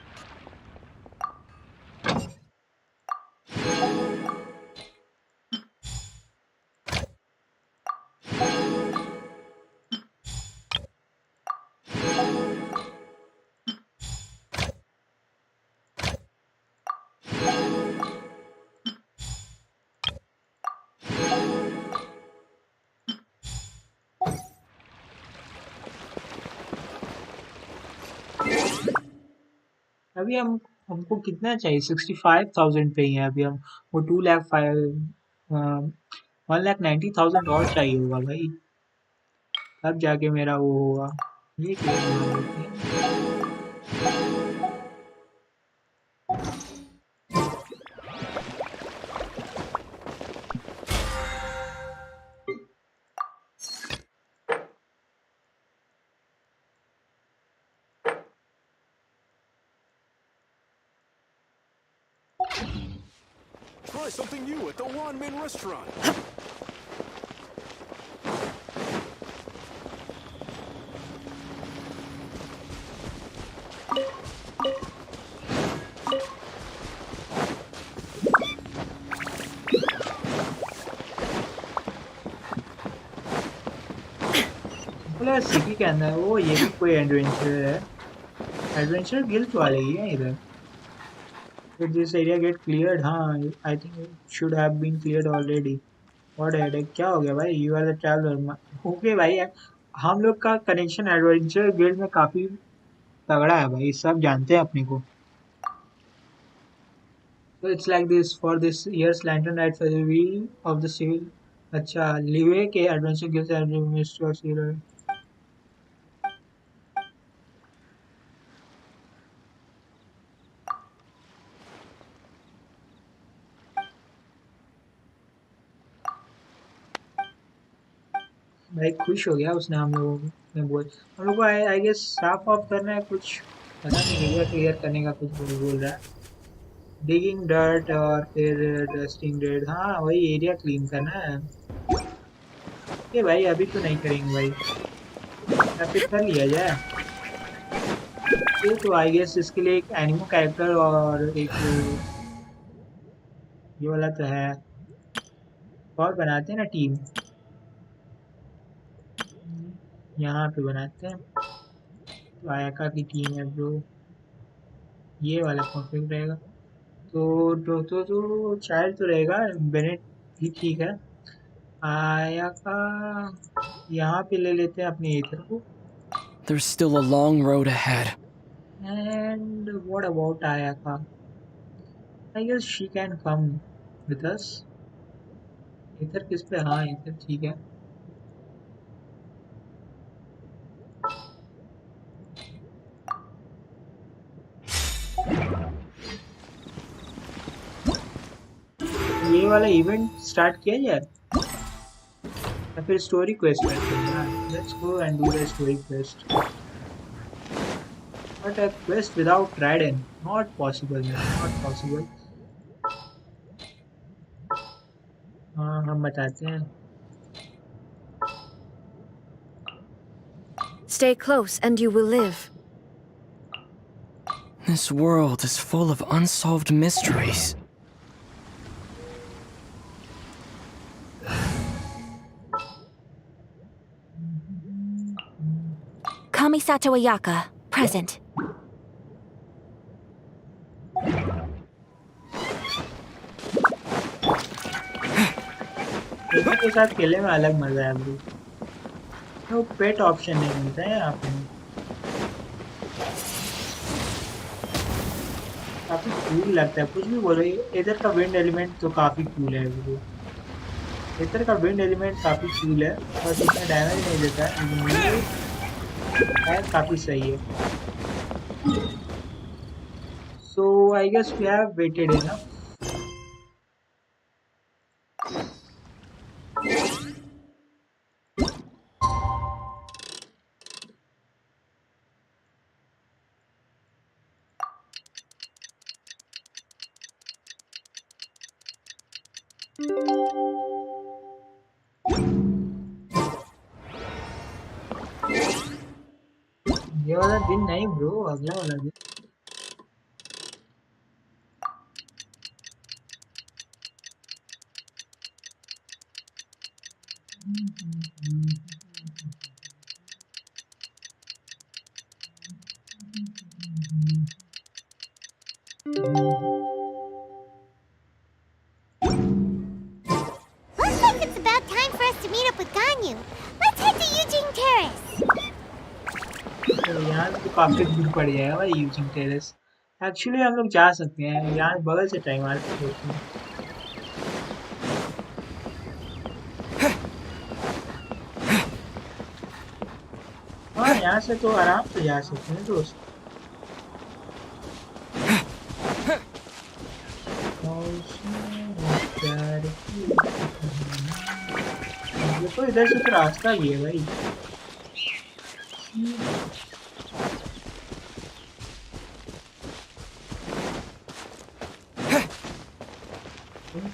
अभी हमको कितना चाहिए, 65,000 पे ही है अभी हम। वो 1,90,000 और चाहिए होगा भाई, तब जाके मेरा वो होगा। ये क्या मान लेते हैं। Try something new at the Wanmin restaurant. बोला सिटी के अंदर वो ये भी कोई एडवेंचर है, एडवेंचर गिल्ड वाले ही है इधर। Did this area get cleared? हाँ, I think it should have been cleared already. What headache? क्या हो गया भाई? You are the traveler. Okay भाई, हम लोग का कनेक्शन एडवेंचर गिल्ड में काफी तगड़ा है भाई, सब जानते हैं अपने को। So it's like this for this year's lantern night for the wheel of the civil. अच्छा, लिवे के एडवेंचर गिल्ड से मिस्टर भाई खुश हो गया उसने हम लोगों ने बोल। हम लोग को आई गेस साफ ऑफ करना है कुछ, पता नहीं एरिया क्लियर करने का कुछ बोल रहा है। डिगिंग डर्ट और फिर डस्टिंग डेड, हाँ वही एरिया क्लीन करना है। ये भाई अभी तो नहीं करेंगे भाई, या फिर कर लिया जाए। ये तो आई गेस इसके लिए एक एनिमो कैरेक्टर और एक ये वाला तो है, और बनाते हैं ना टीम, यहाँ पे बनाते हैं। तो आयाका की टीम है ब्रो, ये वाला परफेक्ट रहेगा। तो चाइल्ड तो रहेगा, बेनेट भी ठीक है। आयाका यहाँ पे ले लेते हैं अपने एथर को। There's still a long road ahead. And what about Ayaka? I guess she can come with us. Aether किस पे? हाँ एथर ठीक है। ये वाला इवेंट स्टार्ट किया जाए या फिर स्टोरी क्वेस्ट करते हैं? Let's go and do the story quest. But a quest without ridden not possible, not possible. हाँ हम बताते हैं। Stay close and you will live. This world is full of unsolved mysteries. Kamisato Ayaka, present. एथर के साथ खेलने में अलग मजा है ब्रो। तो पेट ऑप्शन नहीं मिलता है यहाँ पे, काफी कूल लगता है। कुछ भी बोलो, इधर का विंड एलिमेंट तो काफी कूल है ब्रो। इधर का विंड एलिमेंट काफी कूल है और इतना डैमेज नहीं देता है, काफी सही है। I guess we have waited enough. ये वाला दिन नहीं ब्रो, अगला वाला दिन. Looks like it's about time for us to meet up with Ganyu. Let's head to Eugene Terrace. तो यहाँ से तो काफी दूर पड़ जाएगा भाई यूजिंग टेरेस. एक्चुअली हम लोग जा सकते हैं यहाँ बगल से ट्राई मार सकते हैं. हाँ यहाँ से तो आराम से जा सकते हैं दोस्त. ये तो इधर से तो रास्ता भी है भाई.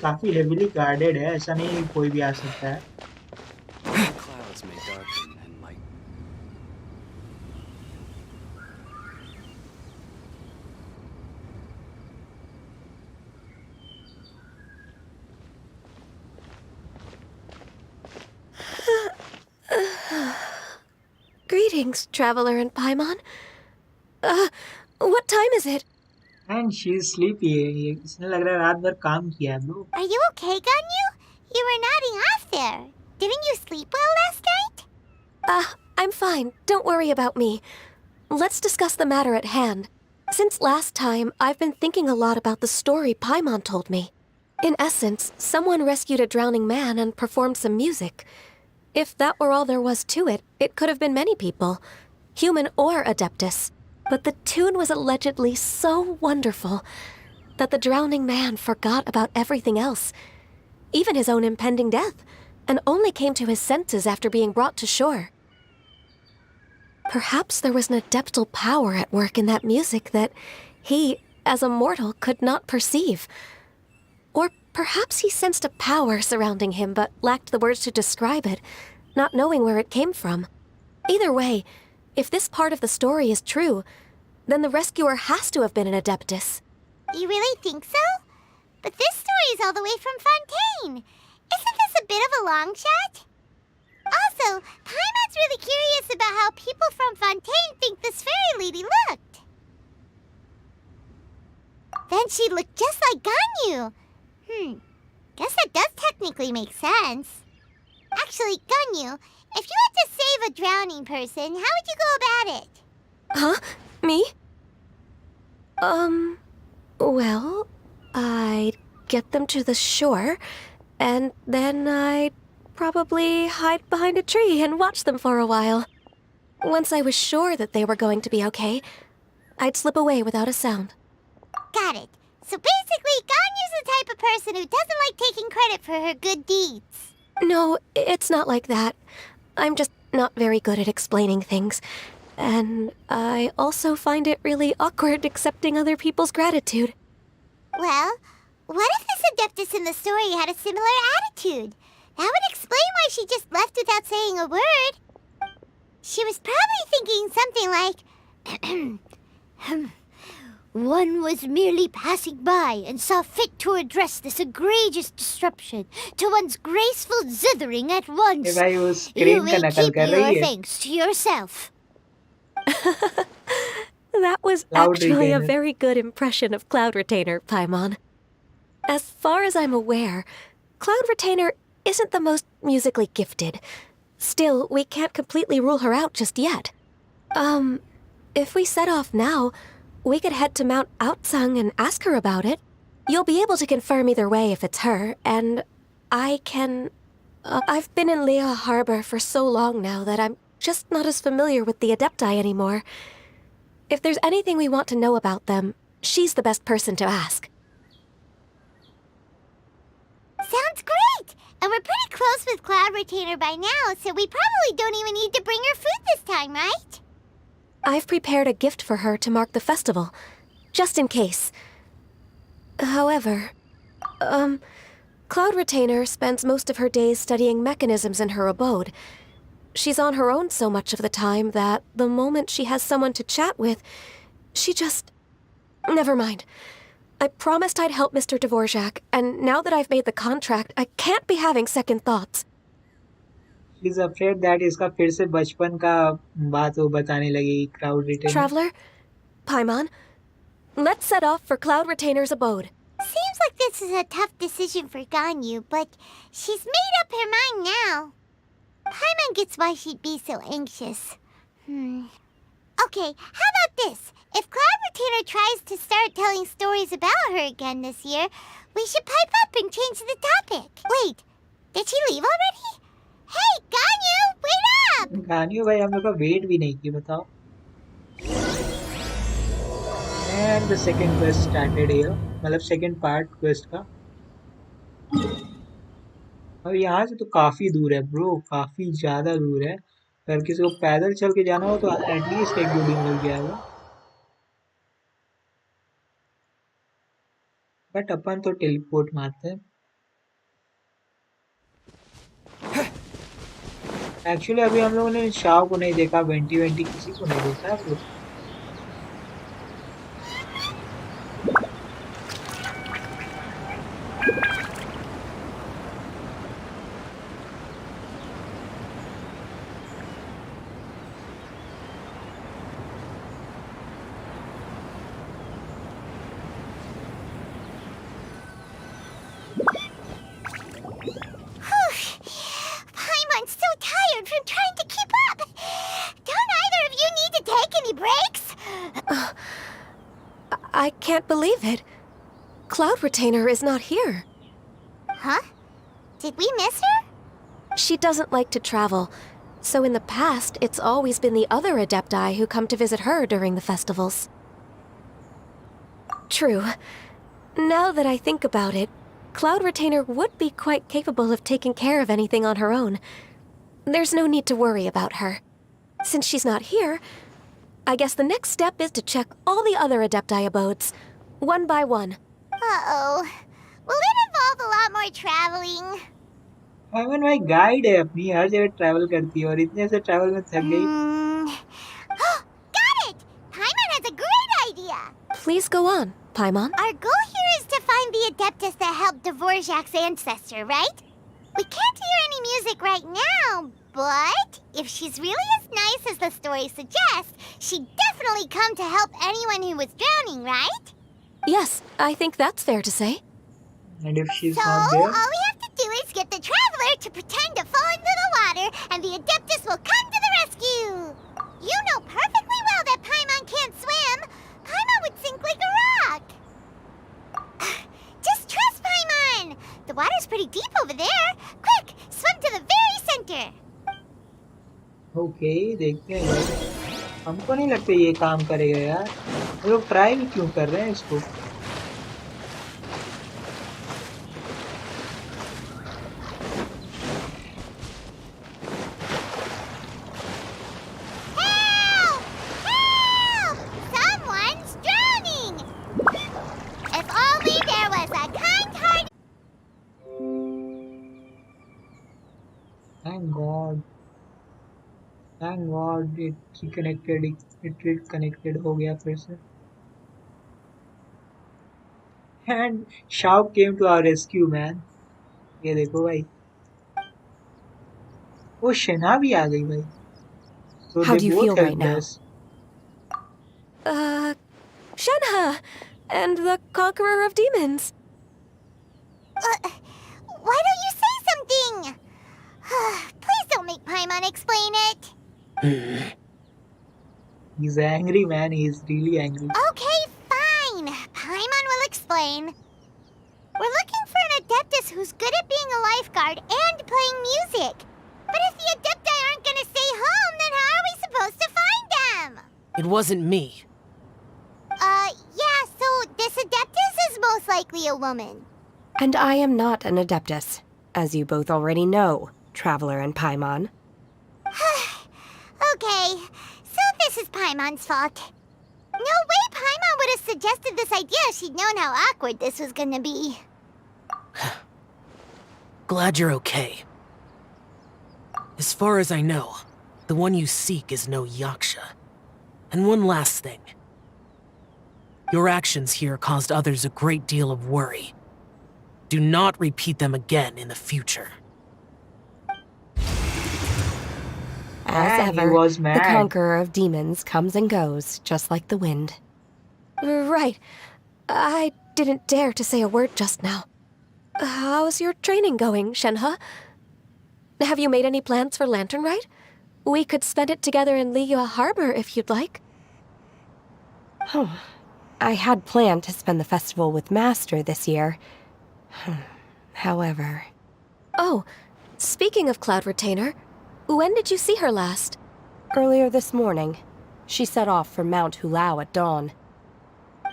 काफी हेवीली गार्डेड है, ऐसा नहीं कोई भी आ सकता है. Clouds may darken and light. Greetings, traveler in Paimon. What time is it? And she is sleepy है. इसने लग रहा है रात भर काम किया है bro. Are you okay, Ganyu? You were nodding off there. Didn't you sleep well last night? I'm fine. Don't worry about me. Let's discuss the matter at hand. Since last time, I've been thinking a lot about the story Paimon told me. In essence, someone rescued a drowning man and performed some music. If that were all there was to it, it could have been many people, human or Adeptus. But the tune was allegedly so wonderful that the drowning man forgot about everything else, even his own impending death, and only came to his senses after being brought to shore. Perhaps there was an adeptal power at work in that music that he, as a mortal, could not perceive. Or perhaps he sensed a power surrounding him but lacked the words to describe it, not knowing where it came from. Either way, if this part of the story is true, then the rescuer has to have been an Adeptus. You really think so? But this story is all the way from Fontaine. Isn't this a bit of a long shot? Also, Paimon's really curious about how people from Fontaine think this fairy lady looked. Then she looked just like Ganyu. Guess that does technically make sense. Actually, Ganyu, if you had to save a drowning person, how would you go about it? Huh? Me? Well, I'd get them to the shore, and then I'd probably hide behind a tree and watch them for a while. Once I was sure that they were going to be okay, I'd slip away without a sound. Got it. So basically, Ganyu's the type of person who doesn't like taking credit for her good deeds. No, it's not like that. I'm just not very good at explaining things. And I also find it really awkward accepting other people's gratitude. Well, what if this Adeptus in the story had a similar attitude? That would explain why she just left without saying a word. She was probably thinking something like, one was merely passing by and saw fit to address this egregious disruption to one's graceful zithering at once. भाई उस You crane का may नकल keep कर your रही है. thanks to yourself. That was Cloud actually a Retainer. very good impression of Cloud Retainer, Paimon. As far as I'm aware, Cloud Retainer isn't the most musically gifted. Still, we can't completely rule her out just yet. If we set off now, we could head to Mount Outsung and ask her about it. You'll be able to confirm either way if it's her, and I can... I've been in Lea Harbor for so long now that I'm just not as familiar with the Adepti anymore. If there's anything we want to know about them, She's the best person to ask. Sounds great! And we're pretty close with Cloud Retainer by now, so we probably don't even need to bring her food this time, right? I've prepared a gift for her to mark the festival, just in case. However, Cloud Retainer spends most of her days studying mechanisms in her abode. She's on her own so much of the time that the moment she has someone to chat with, she just... Never mind. I promised I'd help Mr. Dvorak, and now that I've made the contract, I can't be having second thoughts. She's afraid that इसका फिर से बचपन का बात वो बताने लगेगी crowd retainer. Traveler, Paimon, let's set off for Cloud Retainer's abode. Seems like this is a tough decision for Ganyu, but she's made up her mind now. Paimon gets why she'd be so anxious. Okay, how about this? If Cloud Retainer tries to start telling stories about her again this year, we should pipe up and change the topic. Wait, did she leave already? Hey, Ganyu, wait up! गानियो भाई हम लोग का wait भी नहीं किया बताओ. And the second quest started here. मतलब second part quest का. अब यहाँ से तो काफी दूर है ब्रो, काफी ज्यादा दूर है. अगर किसी को पैदल चल के जाना हो तो एटलीस्ट 1-2 दिन लग जाएगा. बट अपन तो टेलीपोर्ट मारते हैं. एक्चुअली अभी हम लोगों ने शाव को नहीं देखा, वेंटी किसी को नहीं देखा आप लोग. Paimon's so tired from trying to keep up. Don't either of you need to take any breaks? I can't believe it. Cloud Retainer is not here. Huh? Did we miss her? She doesn't like to travel, so in the past, it's always been the other Adepti who come to visit her during the festivals. True. Now that I think about it, Cloud Retainer would be quite capable of taking care of anything on her own. There's no need to worry about her. Since she's not here, I guess the next step is to check all the other Adepti abodes, one by one. Uh-oh. Will it involve a lot more traveling? पाइमन भाई guide है अपनी, हर जगह travel करती है और इतने से travel में थक गई. Got it! Paimon has a great idea! Please go on, Paimon. Our goal here is to find the Adeptus that helped Dvorak's ancestor, right? We can't hear any music right now, but if she's really as nice as the story suggests, she'd definitely come to help anyone who was drowning, right? Yes, I think that's fair to say. And if she's So, not there, all we have to do is get the Traveler to pretend to fall into the water, and the Adeptus will come to the rescue! You know perfectly well that Paimon can't swim! Paimon would sink like a rock! Just trust Paimon! The water's pretty deep over there! Quick, swim to the very center! Okay देखते हैं भाई. हमको नहीं लगता ये काम करेगा यार. हम लोग ट्राई भी क्यों कर रहे हैं इसको. Help! Help! Someone's drowning! If only there was a kind-hearted... Thank God it reconnected. It reconnected हो गया फिर से. And Shao came to our rescue, man. ये देखो भाई. वो शना भी आ गई भाई. So How they do you both feel right helped now? us. Shenhe! And the Conqueror of Demons. Why don't you say something? Please don't make Paimon explain it. He's angry, man. He's really angry. Okay, fine. Paimon will explain. We're looking for an Adeptus who's good at being a lifeguard and playing music. But if the Adepti aren't gonna stay home, then how are we supposed to find them? It wasn't me. Yeah, so is most likely a woman. And I am not an Adeptus, as you both already know, Traveler and Paimon. Okay, so this is Paimon's fault. No way Paimon would have suggested this idea if she'd known how awkward this was gonna be. Glad you're okay. As far as I know, the one you seek is no Yaksha. And one last thing. Your actions here caused others a great deal of worry. Do not repeat them again in the future. As Man, he ever, was the mad. conqueror of demons comes and goes, just like the wind. Right. I didn't dare to say a word just now. How's your training going, Shenhe? Have you made any plans for Lantern Rite? We could spend it together in Liyue Harbor if you'd like. I had planned to spend the festival with Master this year. However... Oh, speaking of Cloud Retainer, when did you see her last? Earlier this morning, she set off for Mount Hulao at dawn.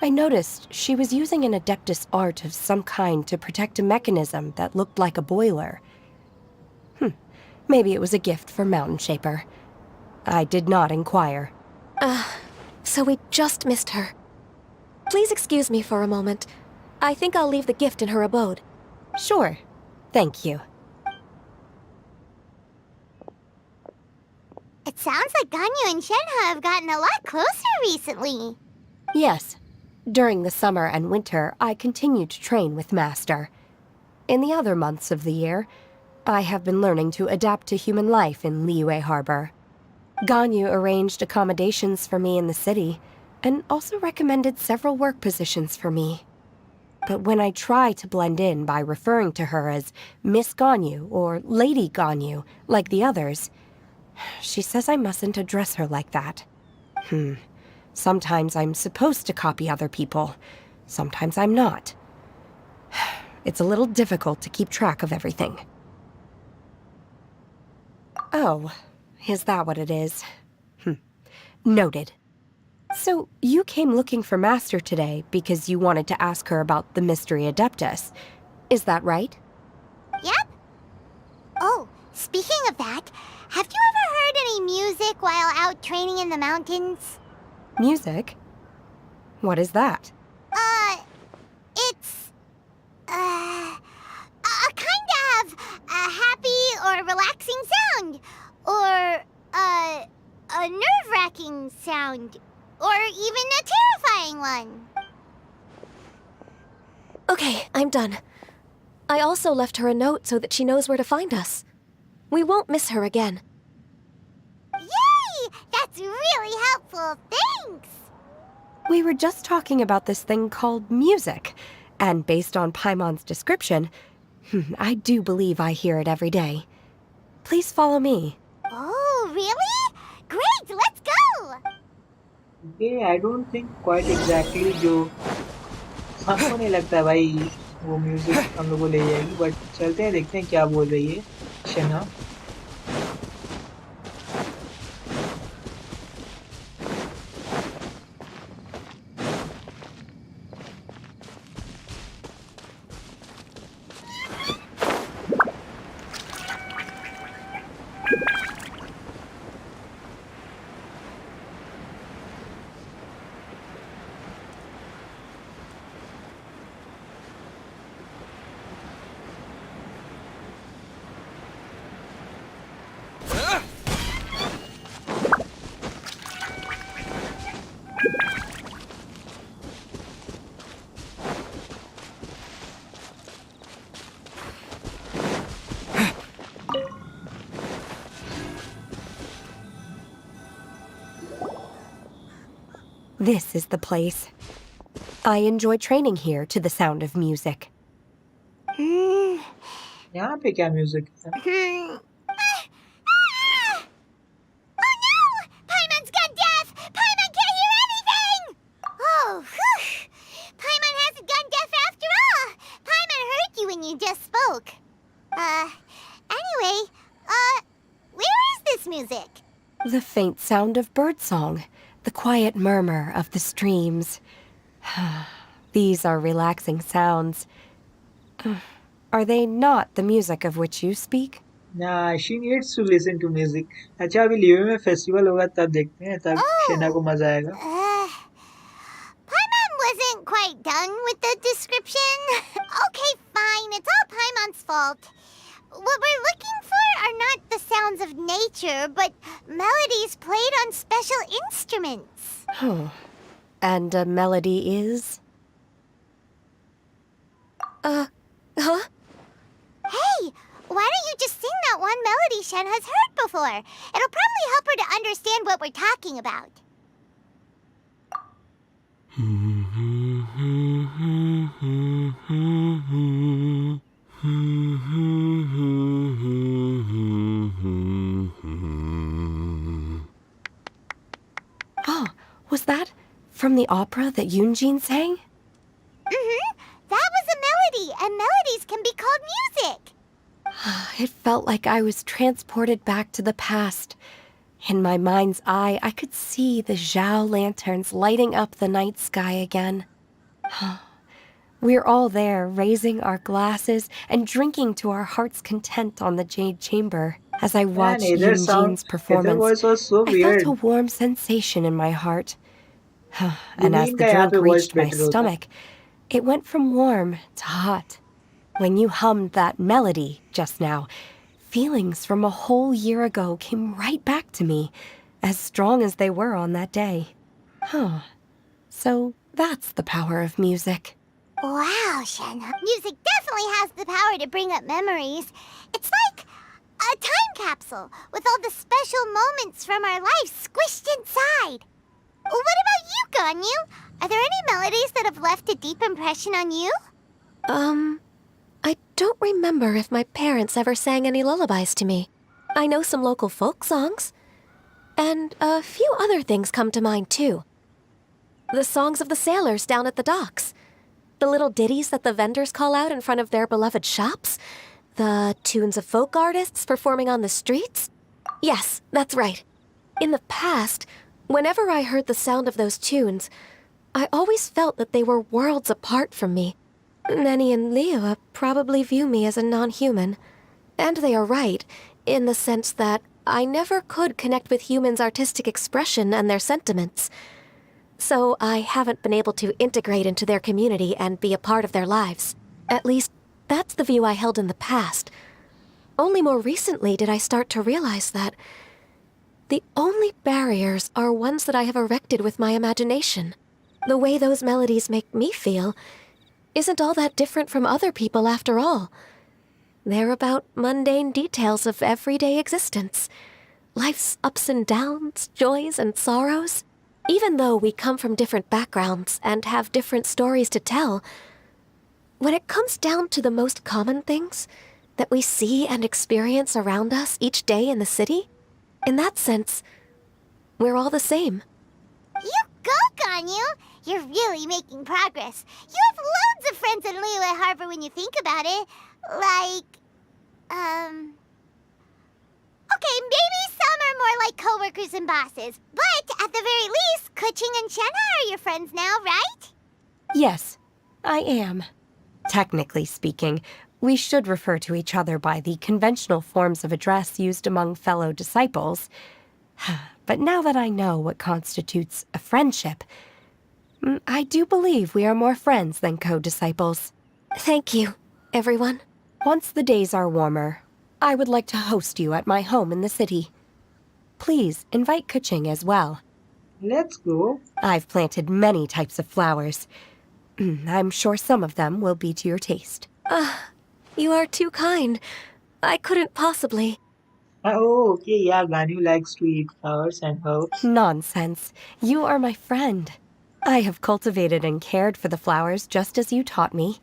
I noticed she was using an Adeptus art of some kind to protect a mechanism that looked like a boiler. Maybe it was a gift for Mountain Shaper. I did not inquire. So we just missed her. Please excuse me for a moment. I think I'll leave the gift in her abode. Sure. Thank you. It sounds like Ganyu and Shenhe have gotten a lot closer recently. Yes. During the summer and winter, I continued to train with Master. In the other months of the year, I have been learning to adapt to human life in Liyue Harbor. Ganyu arranged accommodations for me in the city, and also recommended several work positions for me. But when I try to blend in by referring to her as Miss Ganyu or Lady Ganyu, like the others, she says I mustn't address her like that. Sometimes I'm supposed to copy other people. Sometimes I'm not. It's a little difficult to keep track of everything. Oh, is that what it is? Noted. So, you came looking for Master today because you wanted to ask her about the Mystery Adeptus. Is that right? Yep. Oh, speaking of that, have you ever heard any music while out training in the mountains? Music? What is that? It's... a kind of a happy or relaxing sound. Or, a nerve-wracking sound. Or even a terrifying one. Okay, I'm done. I also left her a note so that she knows where to find us. We won't miss her again. Yay! That's really helpful, thanks! We were just talking about this thing called music, and based on Paimon's description, I do believe I hear it every day. Please follow me. Oh, really? Great, let's go! Okay, I don't think quite exactly जो हमको नहीं लगता भाई वो music हम लोग को ले जाएगी, बट चलते हैं देखते हैं क्या बोल रही है शना. This is the place. I enjoy training here to the sound of music. यहाँ पे क्या म्यूजिक है? Oh no! Paimon's gone deaf! Paimon can't hear anything! Oh, whew! Paimon hasn't gone deaf after all! Paimon heard you when you just spoke. Anyway, where is this music? The faint sound of birdsong, the quiet murmur of the streams. These are relaxing sounds. Are they not the music of which you speak? Nah, she needs to listen to music. अच्छा अभी leeway में festival होगा तब देखते हैं तब शेना को मजा आएगा. Paimon wasn't quite done with the description. Okay, fine. It's all Paimon's fault. What we're looking for are not the sounds of nature, but melodies played on special instruments. And a melody is? Huh? Hey, why don't you just sing that one melody Shen has heard before? It'll probably help her to understand what we're talking about. Oh, was that from the opera that Yoonjin sang? That was a melody, and melodies can be called music. It felt like I was transported back to the past. In my mind's eye, I could see the Zhao lanterns lighting up the night sky again. We're all there, raising our glasses and drinking to our heart's content on the Jade Chamber. As I watched Yoonjin's performance, voice was so I weird. felt a warm sensation in my heart. And as Yumeen the का यहाँ drink पे voice reached my better होता. stomach, it went from warm to hot. When you hummed that melody just now, feelings from a whole year ago came right back to me, as strong as they were on that day. So that's the power of music. Wow, Shen. Music definitely has the power to bring up memories. It's like a time capsule with all the special moments from our lives squished inside. What about you, Ganyu? Are there any melodies that have left a deep impression on you? I don't remember if my parents ever sang any lullabies to me. I know some local folk songs. And a few other things come to mind, too. The songs of the sailors down at the docks. The little ditties that the vendors call out in front of their beloved shops. The tunes of folk artists performing on the streets. Yes, that's right. In the past, whenever I heard the sound of those tunes, I always felt that they were worlds apart from me. Nenny and Leah probably view me as a non-human. And they are right, in the sense that I never could connect with humans' artistic expression and their sentiments. So I haven't been able to integrate into their community and be a part of their lives. At least, that's the view I held in the past. Only more recently did I start to realize that the only barriers are ones that I have erected with my imagination. The way those melodies make me feel isn't all that different from other people after all. They're about mundane details of everyday existence. Life's ups and downs, joys and sorrows. Even though we come from different backgrounds and have different stories to tell, when it comes down to the most common things that we see and experience around us each day in the city, in that sense, we're all the same. You go, Ganyu! You're really making progress. You have loads of friends in Liyue Harbor when you think about it. Okay, maybe some are more like coworkers and bosses. But at the very least, Kuching and Shenna are your friends now, right? Yes, I am. Technically speaking, we should refer to each other by the conventional forms of address used among fellow disciples. But now that I know what constitutes a friendship, I do believe we are more friends than co-disciples. Thank you, everyone. Once the days are warmer, I would like to host you at my home in the city. Please invite Kuching as well. Let's go. I've planted many types of flowers. I'm sure some of them will be to your taste. You are too kind. I couldn't possibly. Oh, okay, yeah, Ganyu likes to eat flowers and herbs. Nonsense. You are my friend. I have cultivated and cared for the flowers just as you taught me.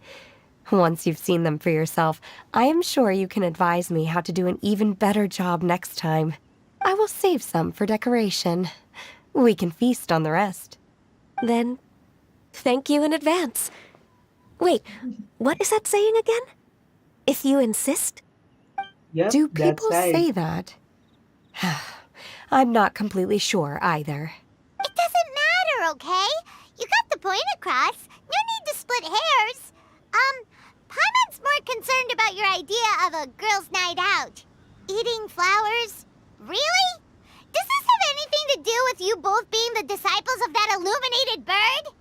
Once you've seen them for yourself, I am sure you can advise me how to do an even better job next time. I will save some for decoration. We can feast on the rest. Then, thank you in advance. Wait, what is that saying again? If you insist? Yep, Do that's people right. say that? I'm not completely sure either. It doesn't matter, okay? You got the point across. No need to split hairs. Paimon's more concerned about your idea of a girls' night out. Eating flowers? Really? Does this have anything to do with you both being the disciples of that illuminated bird?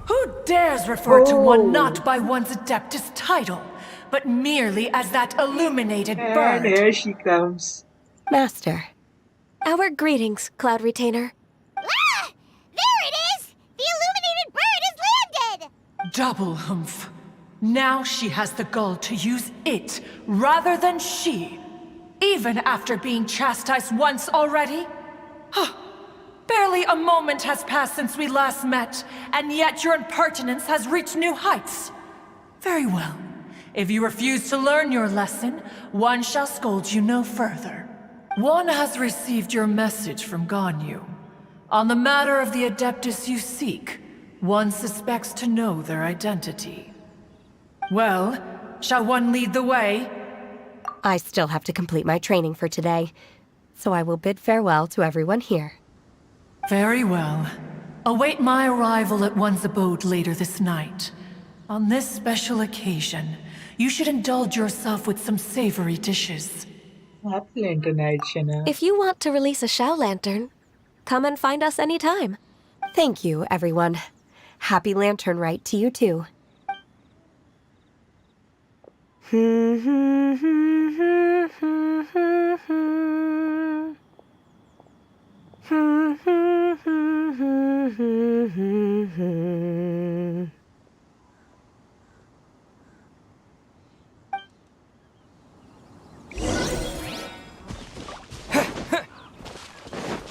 Who dares refer to one Oh, not by one's Adeptus title, but merely as that illuminated and bird? here she comes. Master. Our greetings, Cloud Retainer. Ah! There it is! The illuminated bird has landed! Double humph. Now she has the gall to use it rather than she, even after being chastised once already? Barely a moment has passed since we last met, and yet your impertinence has reached new heights. Very well. If you refuse to learn your lesson, one shall scold you no further. One has received your message from Ganyu. On the matter of the Adeptus you seek, one suspects to know their identity. Well, shall one lead the way? I still have to complete my training for today, so I will bid farewell to everyone here. Very well. Await my arrival at one's abode later this night. On this special occasion, you should indulge yourself with some savory dishes. Happy Lantern Night, Shana. If you want to release a Shao Lantern, come and find us anytime. Thank you, everyone. Happy Lantern Rite to you too.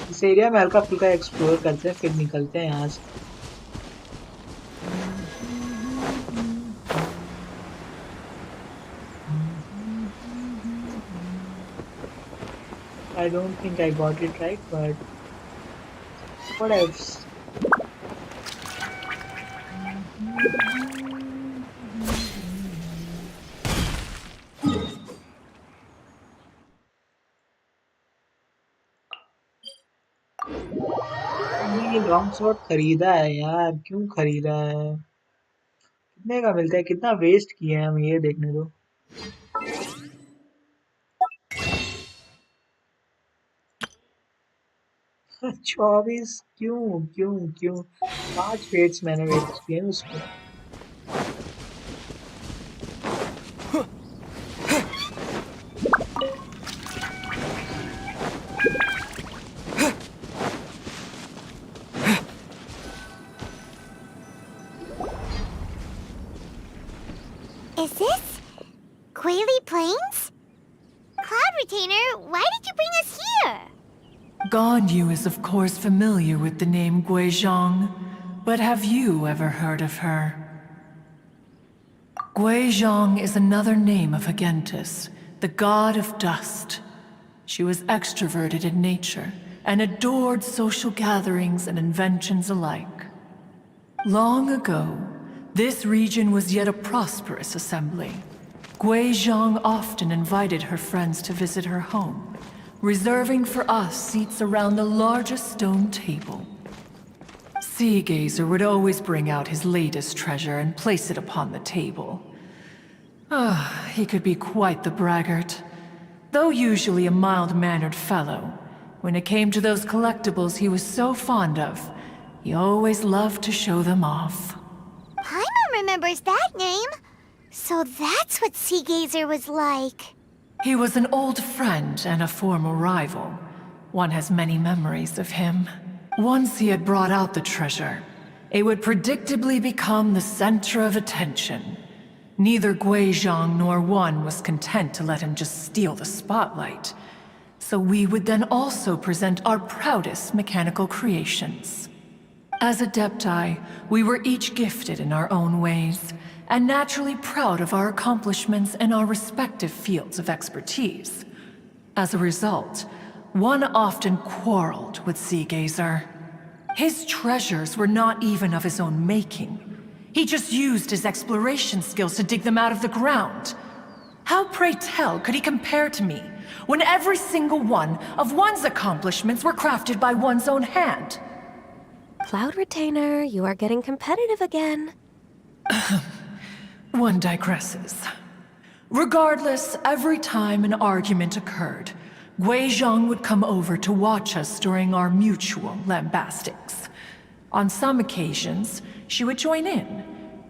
इस area में हल्का फुल्का explore करते हैं, फिर निकलते हैं यहाँ से. I don't think I got it right, but what else? ये लॉन्ग शॉट खरीदा है यार, क्यों खरीदा है? कितने का मिलता है? कितना वेस्ट किया है हम, ये देखने दो. चौबीस क्यों क्यों क्यों? 5 फेट्स मैंने वेस्ट किए हैं उसको. Is this Quaily Plains? Cloud Retainer, why did you bring us here? Ganyu is of course familiar with the name Guizhong, but have you ever heard of her? Guizhong is another name of Agentis, the god of dust. She was extroverted in nature and adored social gatherings and inventions alike. Long ago, this region was yet a prosperous assembly. Guizhong often invited her friends to visit her home, reserving for us seats around the largest stone table. Sea Gazer would always bring out his latest treasure and place it upon the table. He could be quite the braggart. Though usually a mild-mannered fellow, when it came to those collectibles he was so fond of, he always loved to show them off. Paimon remembers that name. So that's what Sea Gazer was like. He was an old friend and a former rival. One has many memories of him. Once he had brought out the treasure, it would predictably become the center of attention. Neither Guizhong nor one was content to let him just steal the spotlight. So we would then also present our proudest mechanical creations. As Adepti, we were each gifted in our own ways, and naturally proud of our accomplishments in our respective fields of expertise. As a result, one often quarreled with Sea Gazer. His treasures were not even of his own making. He just used his exploration skills to dig them out of the ground. How, pray tell, could he compare to me, when every single one of one's accomplishments were crafted by one's own hand? Cloud Retainer, you are getting competitive again. One digresses. Regardless, every time an argument occurred, Guizhong would come over to watch us during our mutual lambastics. On some occasions, she would join in,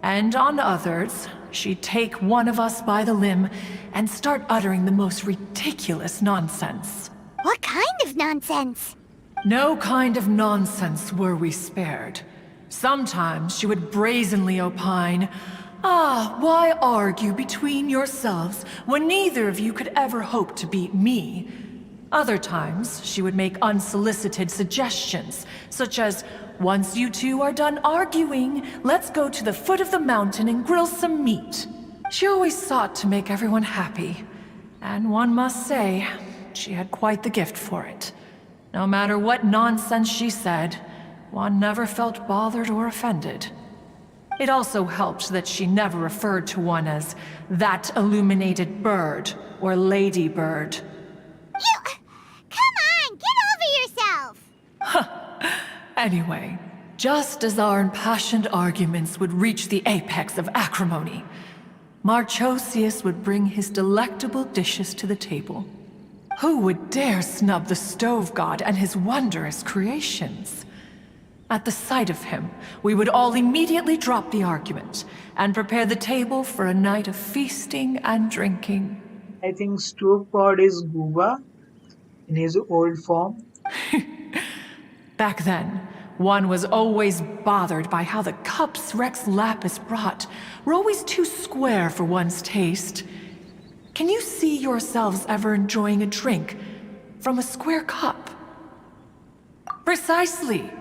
and on others, she'd take one of us by the limb and start uttering the most ridiculous nonsense. What kind of nonsense? No kind of nonsense were we spared. Sometimes she would brazenly opine, why argue between yourselves when neither of you could ever hope to beat me? Other times, she would make unsolicited suggestions, such as, once you two are done arguing, let's go to the foot of the mountain and grill some meat. She always sought to make everyone happy, and one must say, she had quite the gift for it. No matter what nonsense she said, one never felt bothered or offended. It also helped that she never referred to one as that illuminated bird or lady bird. Come on, get over yourself! Anyway, just as our impassioned arguments would reach the apex of acrimony, Marchosius would bring his delectable dishes to the table. Who would dare snub the stove god and his wondrous creations? At the sight of him, we would all immediately drop the argument and prepare the table for a night of feasting and drinking. I think stove god is Guga in his old form. Back then, one was always bothered by how the cups Rex Lapis brought were always too square for one's taste. Can you see yourselves ever enjoying a drink from a square cup? Precisely.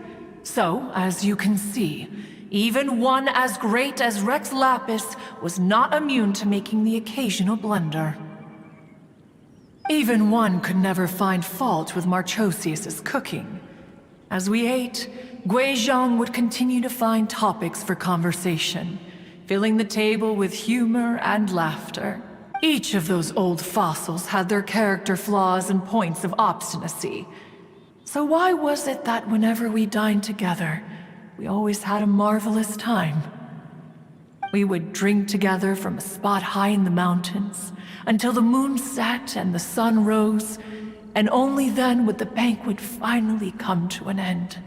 So, as you can see, even one as great as Rex Lapis was not immune to making the occasional blunder. Even one could never find fault with Marchosius's cooking. As we ate, Guizhong would continue to find topics for conversation, filling the table with humor and laughter. Each of those old fossils had their character flaws and points of obstinacy. So why was it that whenever we dined together, we always had a marvelous time? We would drink together from a spot high in the mountains, until the moon set and the sun rose, and only then would the banquet finally come to an end.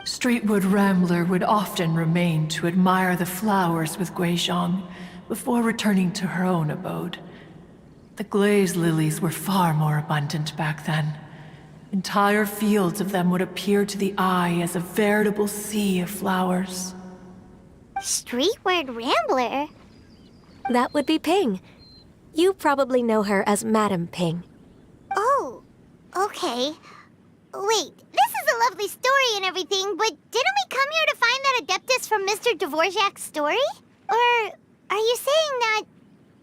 Streetwood Rambler would often remain to admire the flowers with Guizhong before returning to her own abode. The glaze lilies were far more abundant back then. Entire fields of them would appear to the eye as a veritable sea of flowers. Streetward Rambler? That would be Ping. You probably know her as Madam Ping. Oh, okay. Wait, this is a lovely story and everything, but didn't we come here to find that Adeptus from Mr. Dvorak's story? Or are you saying that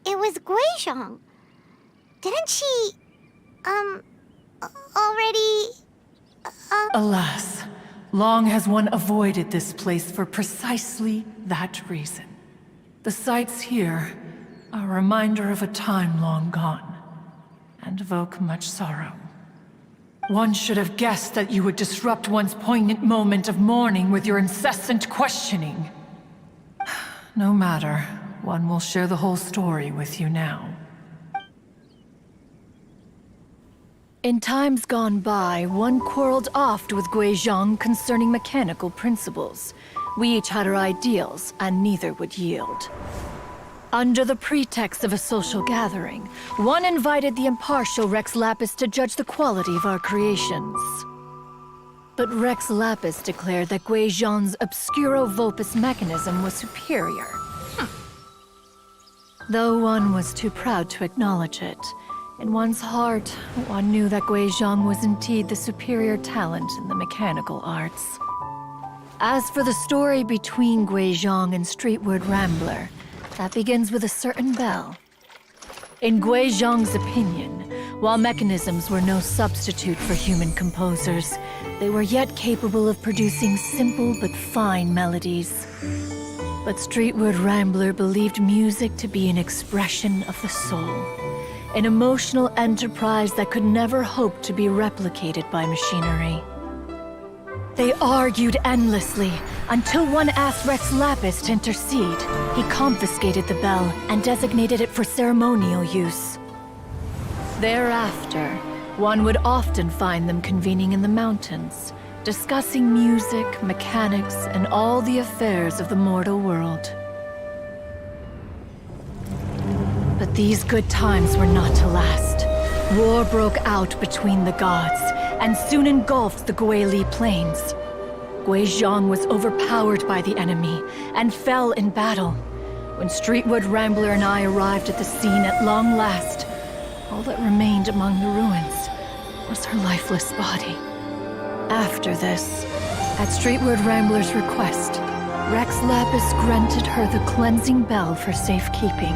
it was Guizhong? Didn't she, already, Alas, long has one avoided this place for precisely that reason. The sights here are a reminder of a time long gone, and evoke much sorrow. One should have guessed that you would disrupt one's poignant moment of mourning with your incessant questioning. No matter, one will share the whole story with you now. In times gone by, one quarreled oft with Guizhong concerning mechanical principles. We each had our ideals, and neither would yield. Under the pretext of a social gathering, one invited the impartial Rex Lapis to judge the quality of our creations. But Rex Lapis declared that Guizhong's Obscuro Vulpus mechanism was superior. Though one was too proud to acknowledge it, in one's heart, one knew that Guizhong was indeed the superior talent in the mechanical arts. As for the story between Guizhong and Streetward Rambler, that begins with a certain bell. In Guizhong's opinion, while mechanisms were no substitute for human composers, they were yet capable of producing simple but fine melodies. But Streetward Rambler believed music to be an expression of the soul, an emotional enterprise that could never hope to be replicated by machinery. They argued endlessly, until one asked Rex Lapis to intercede. He confiscated the bell and designated it for ceremonial use. Thereafter, one would often find them convening in the mountains, discussing music, mechanics, and all the affairs of the mortal world. But these good times were not to last. War broke out between the gods, and soon engulfed the Guili plains. Guizhong was overpowered by the enemy, and fell in battle. When Streetwood Rambler and I arrived at the scene at long last, all that remained among the ruins was her lifeless body. After this, at Streetwood Rambler's request, Rex Lapis granted her the cleansing bell for safekeeping.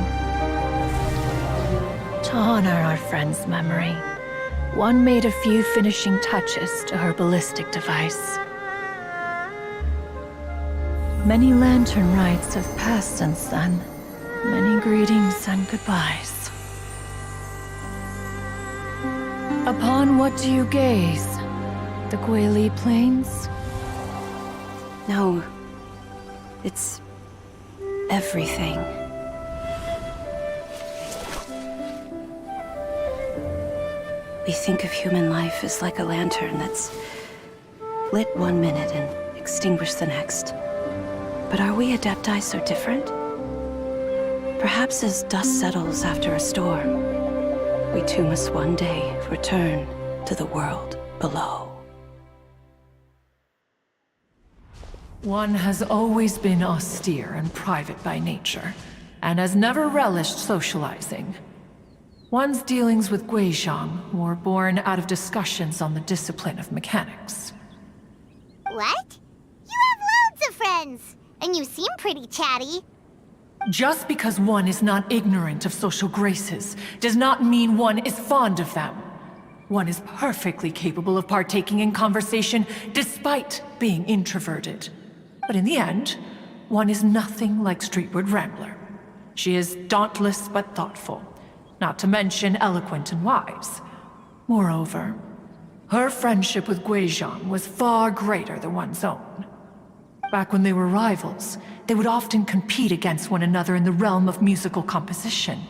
To honor our friend's memory, one made a few finishing touches to her ballistic device. Many lantern rites have passed since then. Many greetings and goodbyes. Upon what do you gaze? The Guili Plains? No. It's everything. We think of human life as like a lantern that's lit one minute and extinguished the next. But are we Adepti so different? Perhaps as dust settles after a storm, we too must one day return to the world below. One has always been austere and private by nature, and has never relished socializing. One's dealings with Guizhong were born out of discussions on the discipline of mechanics. What? You have loads of friends, and you seem pretty chatty. Just because one is not ignorant of social graces does not mean one is fond of them. One is perfectly capable of partaking in conversation despite being introverted. But in the end, one is nothing like Streetwood Rambler. She is dauntless but thoughtful, not to mention eloquent and wise. Moreover, her friendship with Guizhong was far greater than one's own. Back when they were rivals, they would often compete against one another in the realm of musical composition.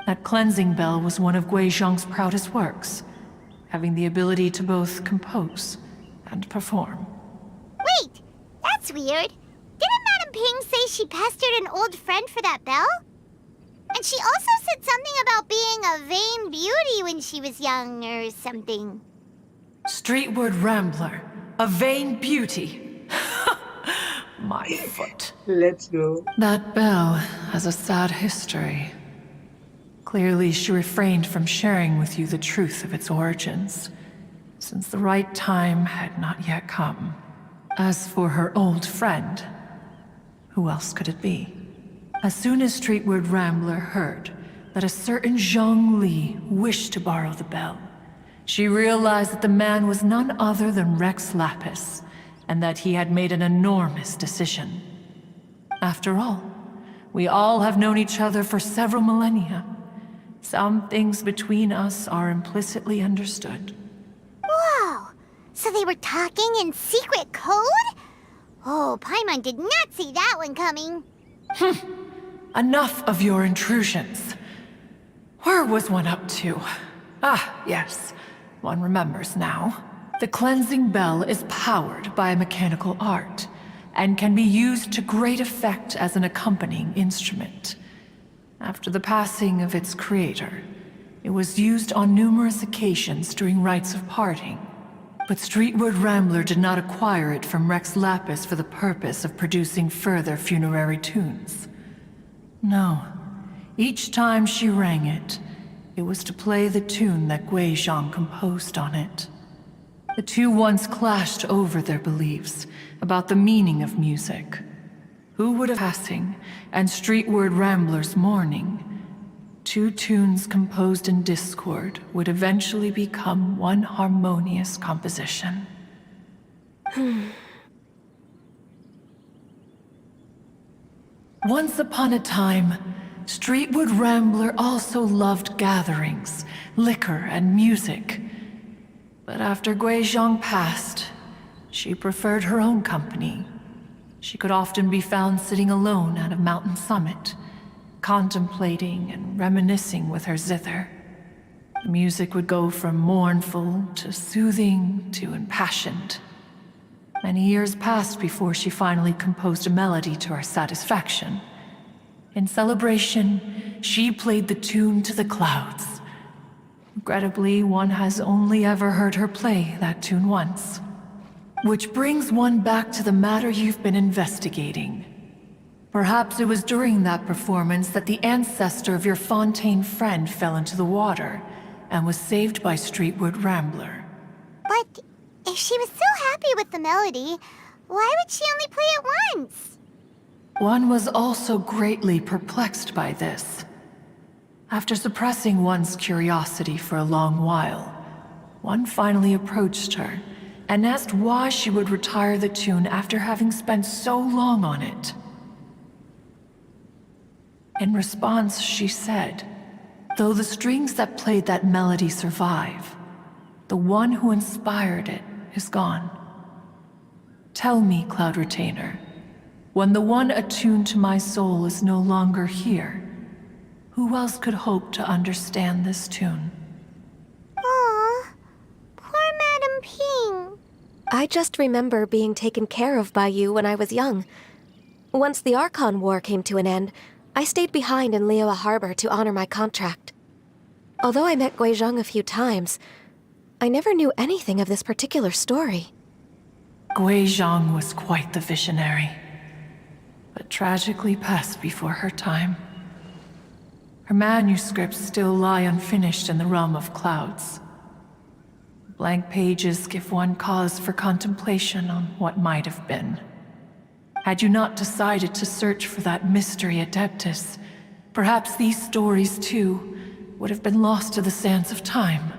That cleansing bell was one of Guizhong's proudest works, having the ability to both compose and perform. Wait, that's weird. Didn't Madame Ping say she pestered an old friend for that bell? And she also said something about being a vain beauty when she was young or something. Streetwood Rambler, a vain beauty. My foot. Let's go. That bell has a sad history. Clearly, she refrained from sharing with you the truth of its origins, since the right time had not yet come. As for her old friend, who else could it be? As soon as Streetwood Rambler heard that a certain Zhang Li wished to borrow the bell, she realized that the man was none other than Rex Lapis, and that he had made an enormous decision. After all, we all have known each other for several millennia. Some things between us are implicitly understood. Whoa! So they were talking in secret code? Oh, Paimon did not see that one coming. Enough of your intrusions. Where was one up to? Ah, yes. One remembers now. The cleansing bell is powered by a mechanical art, and can be used to great effect as an accompanying instrument. After the passing of its creator, it was used on numerous occasions during rites of parting. But Streetwood Rambler did not acquire it from Rex Lapis for the purpose of producing further funerary tunes. No. Each time she rang it, it was to play the tune that Guizhong composed on it. The two once clashed over their beliefs about the meaning of music. Who would have passing and Streetwood Rambler's mourning? Two tunes composed in discord would eventually become one harmonious composition. Once upon a time, Streetwood Rambler also loved gatherings, liquor, and music. But after Guizhong passed, She preferred her own company. She could often be found sitting alone at a mountain summit, contemplating and reminiscing with her zither. The music would go from mournful to soothing to impassioned. Many years passed before she finally composed a melody to her satisfaction. In celebration, she played the tune to the clouds. Regrettably, one has only ever heard her play that tune once. Which brings one back to the matter you've been investigating. Perhaps it was during that performance that the ancestor of your Fontaine friend fell into the water and was saved by Streetwood Rambler. But if she was so happy with the melody, why would she only play it once? One was also greatly perplexed by this. After suppressing one's curiosity for a long while, one finally approached her and asked why she would retire the tune after having spent so long on it. In response, she said, "Though the strings that played that melody survive, the one who inspired it is gone. Tell me, Cloud Retainer, when the one attuned to my soul is no longer here, who else could hope to understand this tune?" Aw, poor Madam Ping. I just remember being taken care of by you when I was young. Once the Archon War came to an end, I stayed behind in Liyue Harbor to honor my contract. Although I met Guizhong a few times, I never knew anything of this particular story. Guizhong was quite the visionary, but tragically passed before her time. Her manuscripts still lie unfinished in the realm of clouds. Blank pages give one cause for contemplation on what might have been. Had you not decided to search for that mystery Adeptus, perhaps these stories, too, would have been lost to the sands of time.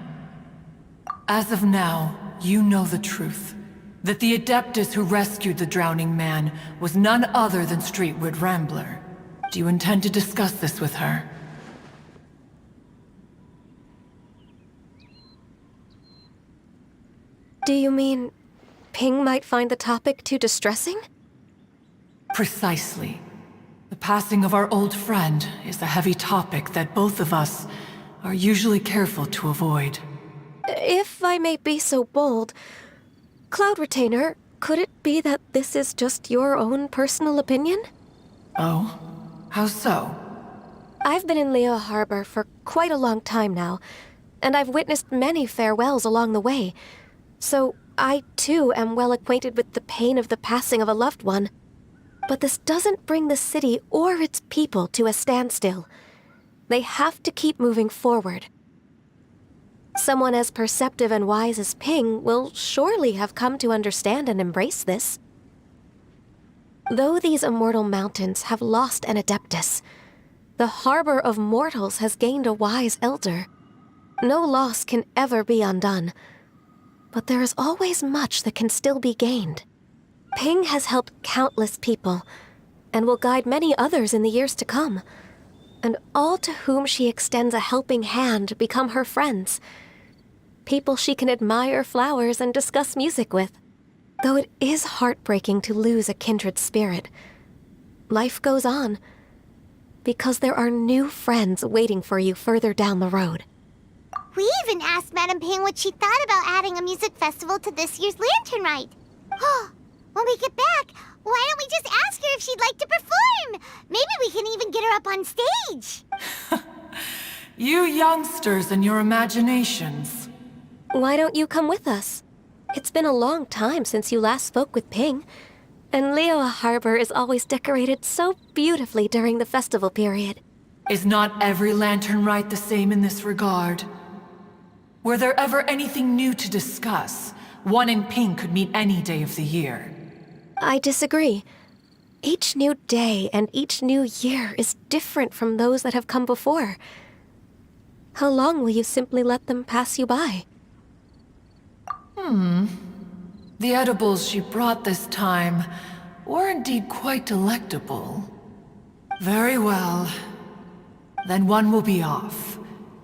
As of now, you know the truth. That the Adeptus who rescued the drowning man was none other than Streetwood Rambler. Do you intend to discuss this with her? Do you mean Ping might find the topic too distressing? Precisely. The passing of our old friend is a heavy topic that both of us are usually careful to avoid. If I may be so bold, Cloud Retainer, could it be that this is just your own personal opinion? Oh? How so? I've been in Liyue Harbor for quite a long time now, and I've witnessed many farewells along the way, so I too am well acquainted with the pain of the passing of a loved one. But this doesn't bring the city or its people to a standstill. They have to keep moving forward. Someone as perceptive and wise as Ping will surely have come to understand and embrace this. Though these immortal mountains have lost an Adeptus, the harbor of mortals has gained a wise elder. No loss can ever be undone, but there is always much that can still be gained. Ping has helped countless people, and will guide many others in the years to come. And all to whom she extends a helping hand become her friends. People she can admire flowers and discuss music with. Though it is heartbreaking to lose a kindred spirit, life goes on, because there are new friends waiting for you further down the road. We even asked Madam Ping what she thought about adding a music festival to this year's Lantern Rite. When we get back, why don't we just ask her if she'd like to perform? Maybe we can even get her up on stage. You youngsters and your imaginations. Why don't you come with us? It's been a long time since you last spoke with Ping, and Liyue Harbor is always decorated so beautifully during the festival period. Is not every Lantern Rite the same in this regard? Were there ever anything new to discuss, one and Ping could meet any day of the year? I disagree. Each new day and each new year is different from those that have come before. How long will you simply let them pass you by? The edibles she brought this time were indeed quite delectable. Very well. Then one will be off.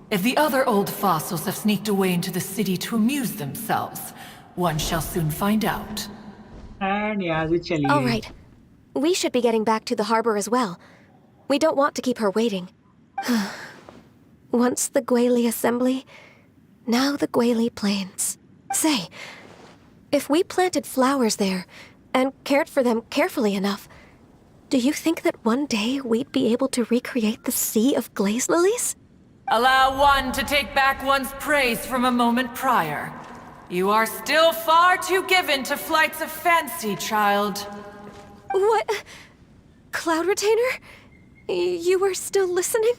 If the other old fossils have sneaked away into the city to amuse themselves, one shall soon find out. And यहाँ से चली All गई। right. We should be getting back to the harbor as well. We don't want to keep her waiting. Once the Gueli assembly, now the Gueli plains. Say, if we planted flowers there and cared for them carefully enough, do you think that one day we'd be able to recreate the sea of glaze lilies? Allow one to take back one's praise from a moment prior. You are still far too given to flights of fancy, child. What? Cloud Retainer? You were still listening?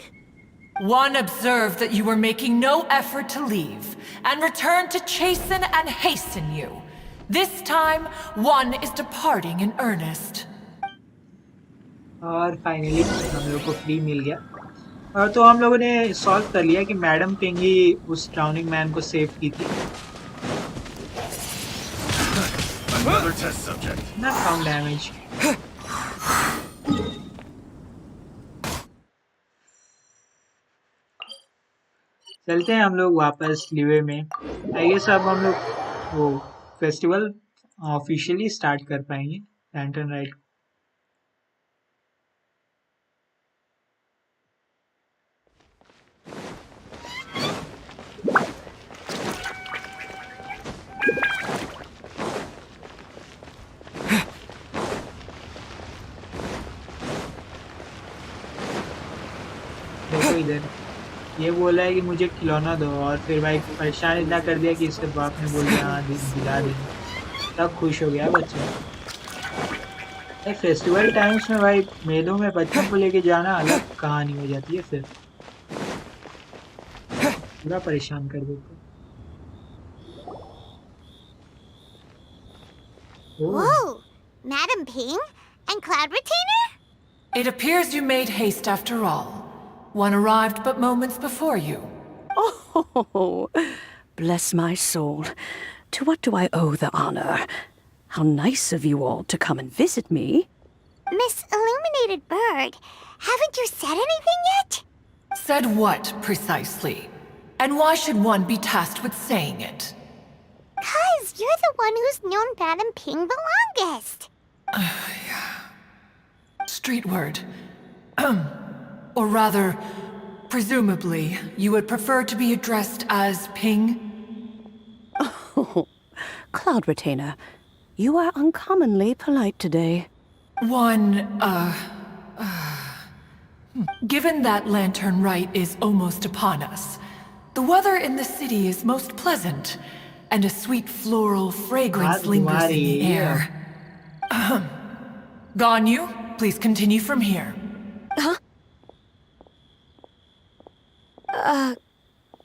One observed that you were making no effort to leave, and returned to chasten and hasten you. This time, one is departing in earnest. और finally हम लोग को free मिल गया। और तो हम लोगों ने सॉल्व कर लिया कि मैडम पिंग ही उस ड्राउनिंग मैन को सेव की थी। Another test subject. Not found damage. चलते हैं हम लोग वापस लिवे में। आई गेस अब हम लोग वो फेस्टिवल ऑफिशियली स्टार्ट कर पाएंगे लैंटर्न राइट। देखो इधर ये बोला है कि मुझे खिलौना दो, और फिर भाई परेशान इतना कर दिया कि इसके बाप ने बोल दिया हाँ दिला देंगे। तब खुश हो गया बच्चा। भाई फेस्टिवल टाइम्स में भाई मेलों में बच्चों को लेके जाना अलग कहानी हो जाती है, फिर पूरा परेशान कर देते। Whoa! Madam Ping and Cloud Retainer? It appears you made haste after all. One arrived but moments before you. Oh, bless my soul. To what do I owe the honor? How nice of you all to come and visit me. Miss Illuminated Bird, haven't you said anything yet? Said what, precisely? And why should one be tasked with saying it? 'Cause you're the one who's known Madam Ping the longest. Street word. Or rather, presumably, you would prefer to be addressed as Ping? Oh, Cloud Retainer, you are uncommonly polite today. Given that Lantern Rite is almost upon us, the weather in the city is most pleasant, and a sweet floral fragrance lingers in the air. Ganyu, please continue from here. Huh?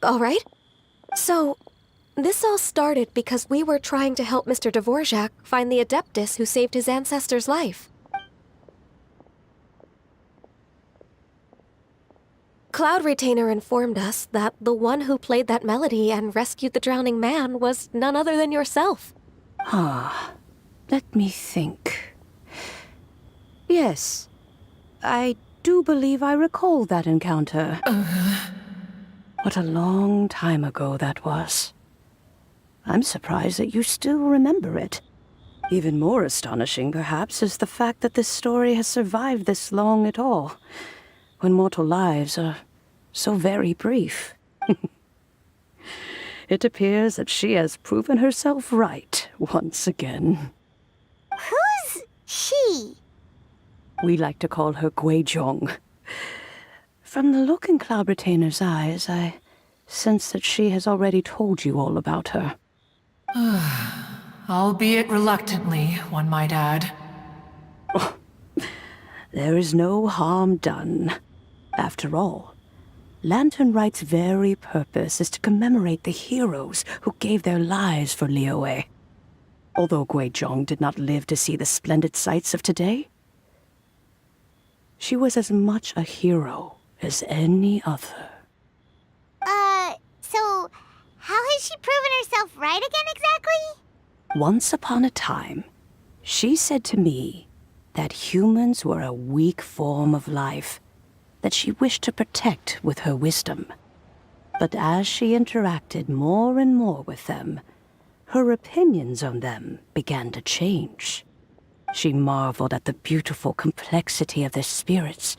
All right. So, this all started because we were trying to help Mr. Dvorak find the Adeptus who saved his ancestor's life. Cloud Retainer informed us that the one who played that melody and rescued the drowning man was none other than yourself. Ah, let me think. Yes, I do believe I recall that encounter. What a long time ago that was. I'm surprised that you still remember it. Even more astonishing, perhaps, is the fact that this story has survived this long at all, when mortal lives are so very brief. It appears that she has proven herself right once again. Who's she? We like to call her Guizhong. From the look in Cloud Retainer's eyes, I sense that she has already told you all about her. Albeit reluctantly, one might add. There is no harm done. After all, Lantern Rite's very purpose is to commemorate the heroes who gave their lives for Liyue. Although Guizhong did not live to see the splendid sights of today, she was as much a hero as any other. So, how has she proven herself right again exactly? Once upon a time, she said to me that humans were a weak form of life that she wished to protect with her wisdom. But as she interacted more and more with them, her opinions on them began to change. She marveled at the beautiful complexity of their spirits,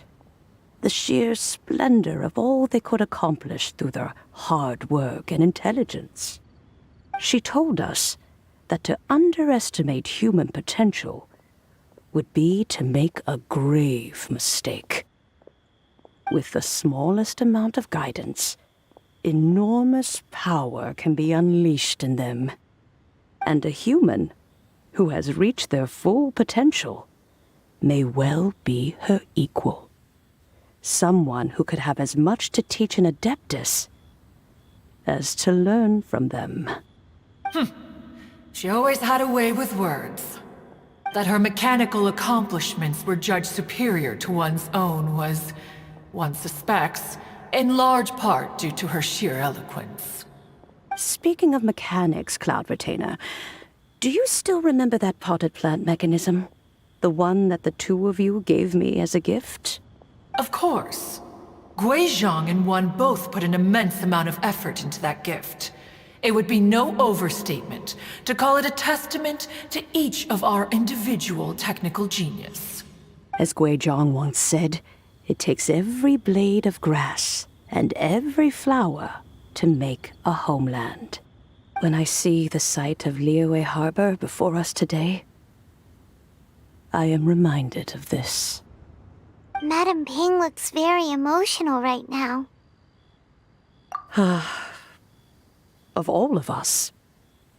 the sheer splendor of all they could accomplish through their hard work and intelligence. She told us that to underestimate human potential would be to make a grave mistake. With the smallest amount of guidance, enormous power can be unleashed in them. And a human who has reached their full potential may well be her equal. Someone who could have as much to teach an adeptus as to learn from them. She always had a way with words. That her mechanical accomplishments were judged superior to one's own was, one suspects, in large part due to her sheer eloquence. Speaking of mechanics, Cloud Retainer, do you still remember that potted plant mechanism? The one that the two of you gave me as a gift? Of course. Guizhong and one both put an immense amount of effort into that gift. It would be no overstatement to call it a testament to each of our individual technical genius. As Guizhong once said, it takes every blade of grass and every flower to make a homeland. When I see the sight of Liyue Harbor before us today, I am reminded of this. Madam Ping looks very emotional right now. Of all of us,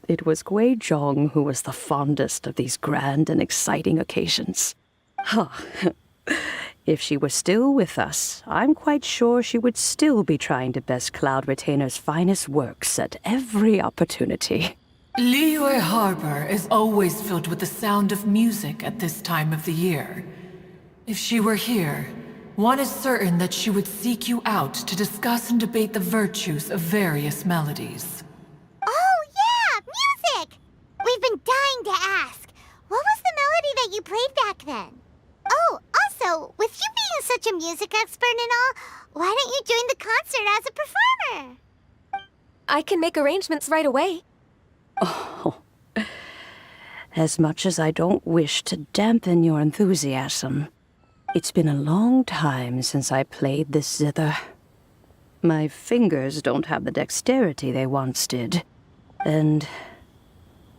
it was Guizhong who was the fondest of these grand and exciting occasions. If she were still with us, I'm quite sure she would still be trying to best Cloud Retainer's finest works at every opportunity. Liyue Harbor is always filled with the sound of music at this time of the year. If she were here, one is certain that she would seek you out to discuss and debate the virtues of various melodies. Oh, yeah! Music! We've been dying to ask. What was the melody that you played back then? Oh, also, with you being such a music expert and all, why don't you join the concert as a performer? I can make arrangements right away. Oh, as much as I don't wish to dampen your enthusiasm, it's been a long time since I played this zither. My fingers don't have the dexterity they once did, and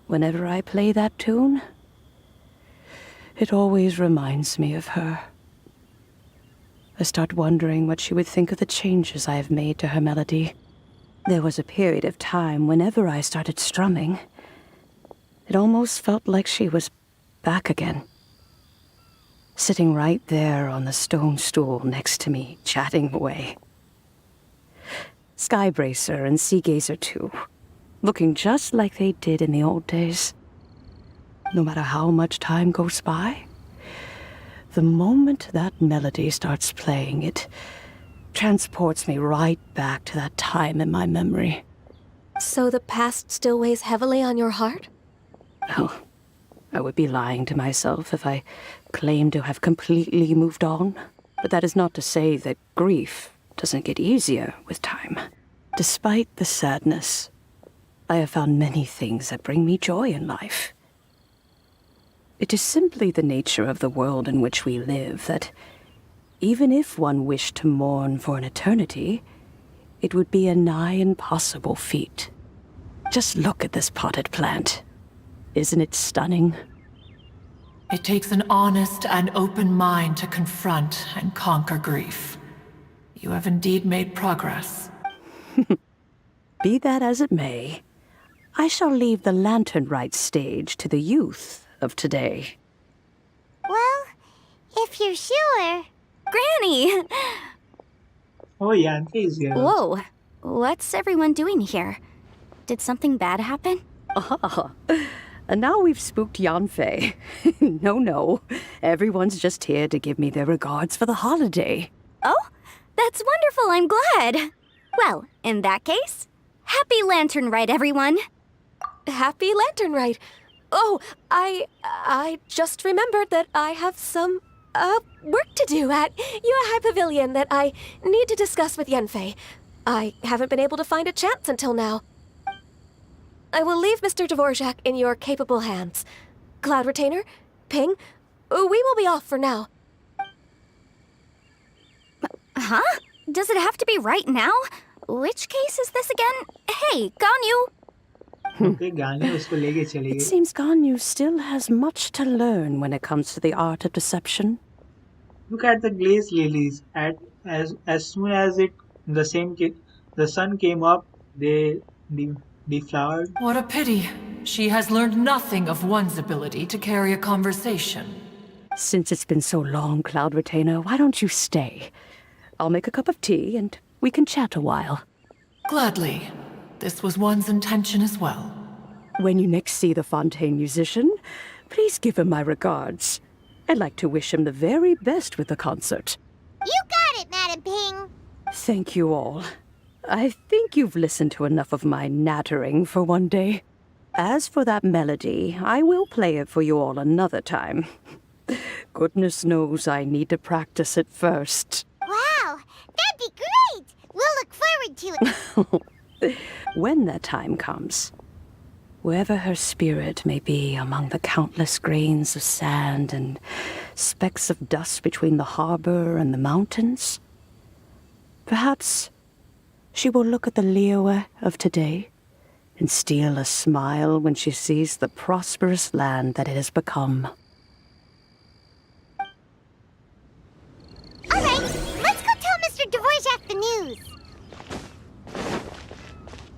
whenever I play that tune, it always reminds me of her. I start wondering what she would think of the changes I have made to her melody. There was a period of time whenever I started strumming, it almost felt like she was back again. Sitting right there on the stone stool next to me, chatting away. Skybracer and Seagazer too, looking just like they did in the old days. No matter how much time goes by, the moment that melody starts playing, it transports me right back to that time in my memory. So the past still weighs heavily on your heart? Oh, I would be lying to myself if I claimed to have completely moved on. But that is not to say that grief doesn't get easier with time. Despite the sadness, I have found many things that bring me joy in life. It is simply the nature of the world in which we live that, even if one wished to mourn for an eternity, it would be a nigh impossible feat. Just look at this potted plant. Isn't it stunning? It takes an honest and open mind to confront and conquer grief. You have indeed made progress. Be that as it may, I shall leave the lantern rite stage to the youth of today. Well, if you're sure. Granny! Oh, yeah, is here. Whoa, what's everyone doing here? Did something bad happen? And now we've spooked Yanfei. No, everyone's just here to give me their regards for the holiday. Oh, that's wonderful, I'm glad. Well, in that case, happy Lantern Rite, everyone. Happy Lantern Rite. Oh, I just remembered that I have some, work to do at Yuehai Pavilion that I need to discuss with Yanfei. I haven't been able to find a chance until now. I will leave Mr. Dvorak in your capable hands. Cloud Retainer, Ping. We will be off for now. Huh? Does it have to be right now? Which case is this again? Hey, Ganyu! Okay, गाने उसको लेके चली It गई. seems Ganyu still has much to learn when it comes to the art of deception. Look at the glazed lilies. As soon as the sun came up, they deflowered. What a pity. She has learned nothing of one's ability to carry a conversation. Since it's been so long, Cloud Retainer, why don't you stay? I'll make a cup of tea and we can chat a while. Gladly. This was one's intention as well. When you next see the Fontaine musician, please give him my regards. I'd like to wish him the very best with the concert. You got it, Madam Ping. Thank you all. I think you've listened to enough of my nattering for one day. As for that melody, I will play it for you all another time. Goodness knows I need to practice it first. Wow, that'd be great. We'll look forward to it. When that time comes, wherever her spirit may be among the countless grains of sand and specks of dust between the harbor and the mountains, perhaps she will look at the Liyue of today and steal a smile when she sees the prosperous land that it has become. All right, let's go tell Mr. Dvorak the news.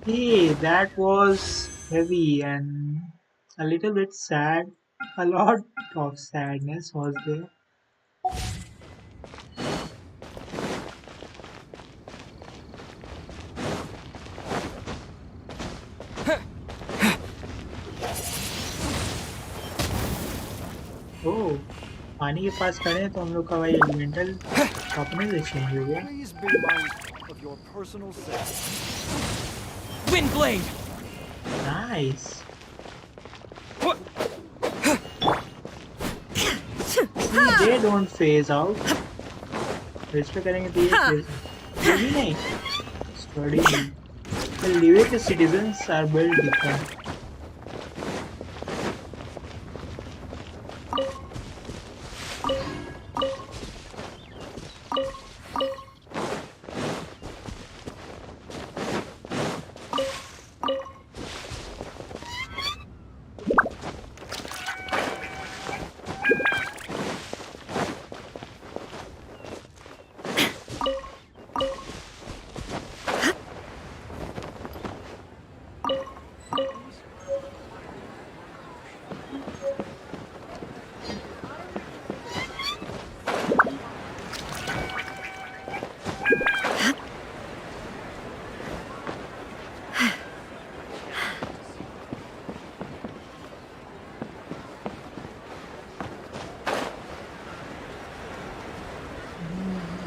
Hey, that was heavy and a little bit sad. A lot of sadness was there. Oh, पानी के पास खड़े हैं तो हम लोग का भाई elemental अपने से चेंज हो गया. Windblade! Nice. They don't phase out. इस पे करेंगे तो ये phase. ये भी नहीं. Study. The Liyue citizens are built different.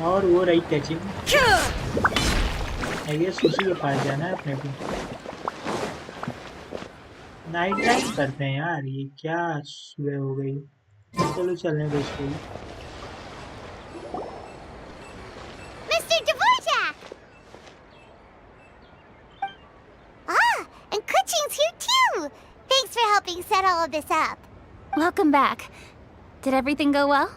और वो राइट टचिंग आई गेस उसी के पास जाना है अपने को. नाइट टाइम करते हैं यार, ये क्या सुबह हो गई. चलो चलने दो इसको. Mr. Dvorak! Ah, and Kuching's here too. Thanks for helping set all of this up. Welcome back. Did everything go well?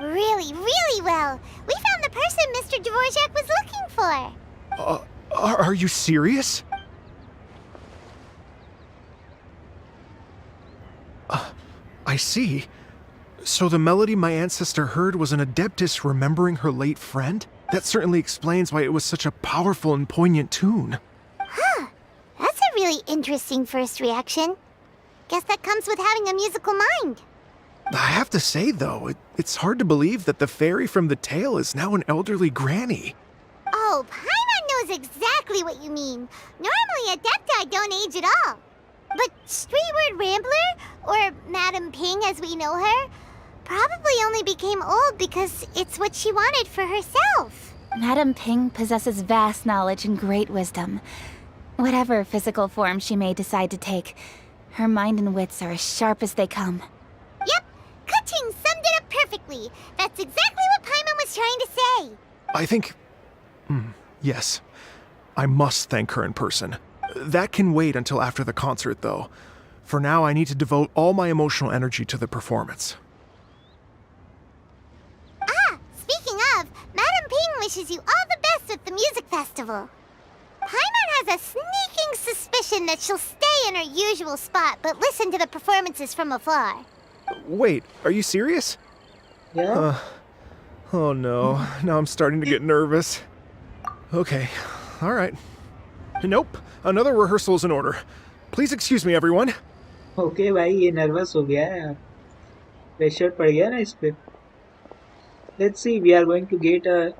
Really, really well. We found the person Mr. Dvorak was looking for. Are you serious? I see. So the melody my ancestor heard was an adeptus remembering her late friend? That certainly explains why it was such a powerful and poignant tune. Huh. That's a really interesting first reaction. Guess that comes with having a musical mind. I have to say, though, it's hard to believe that the fairy from the tale is now an elderly granny. Oh, Paimon knows exactly what you mean. Normally, Adepti don't age at all. But Streetward Rambler, or Madam Ping as we know her, probably only became old because it's what she wanted for herself. Madam Ping possesses vast knowledge and great wisdom. Whatever physical form she may decide to take, her mind and wits are as sharp as they come. Yep, Kuching summed it up perfectly. That's exactly what Paimon was trying to say. I think... yes. I must thank her in person. That can wait until after the concert, though. For now, I need to devote all my emotional energy to the performance. wishes you all the best with the music festival. Paimon has a sneaking suspicion that she'll stay in her usual spot, but listen to the performances from afar. Wait, are you serious? Yeah. Oh no, now I'm starting to get nervous. Okay, alright. Nope, another rehearsal is in order. Please excuse me, everyone. Okay, भाई ये nervous हो गया है. Pressure पड़ गया ना इस पे. Let's see, we are going to get a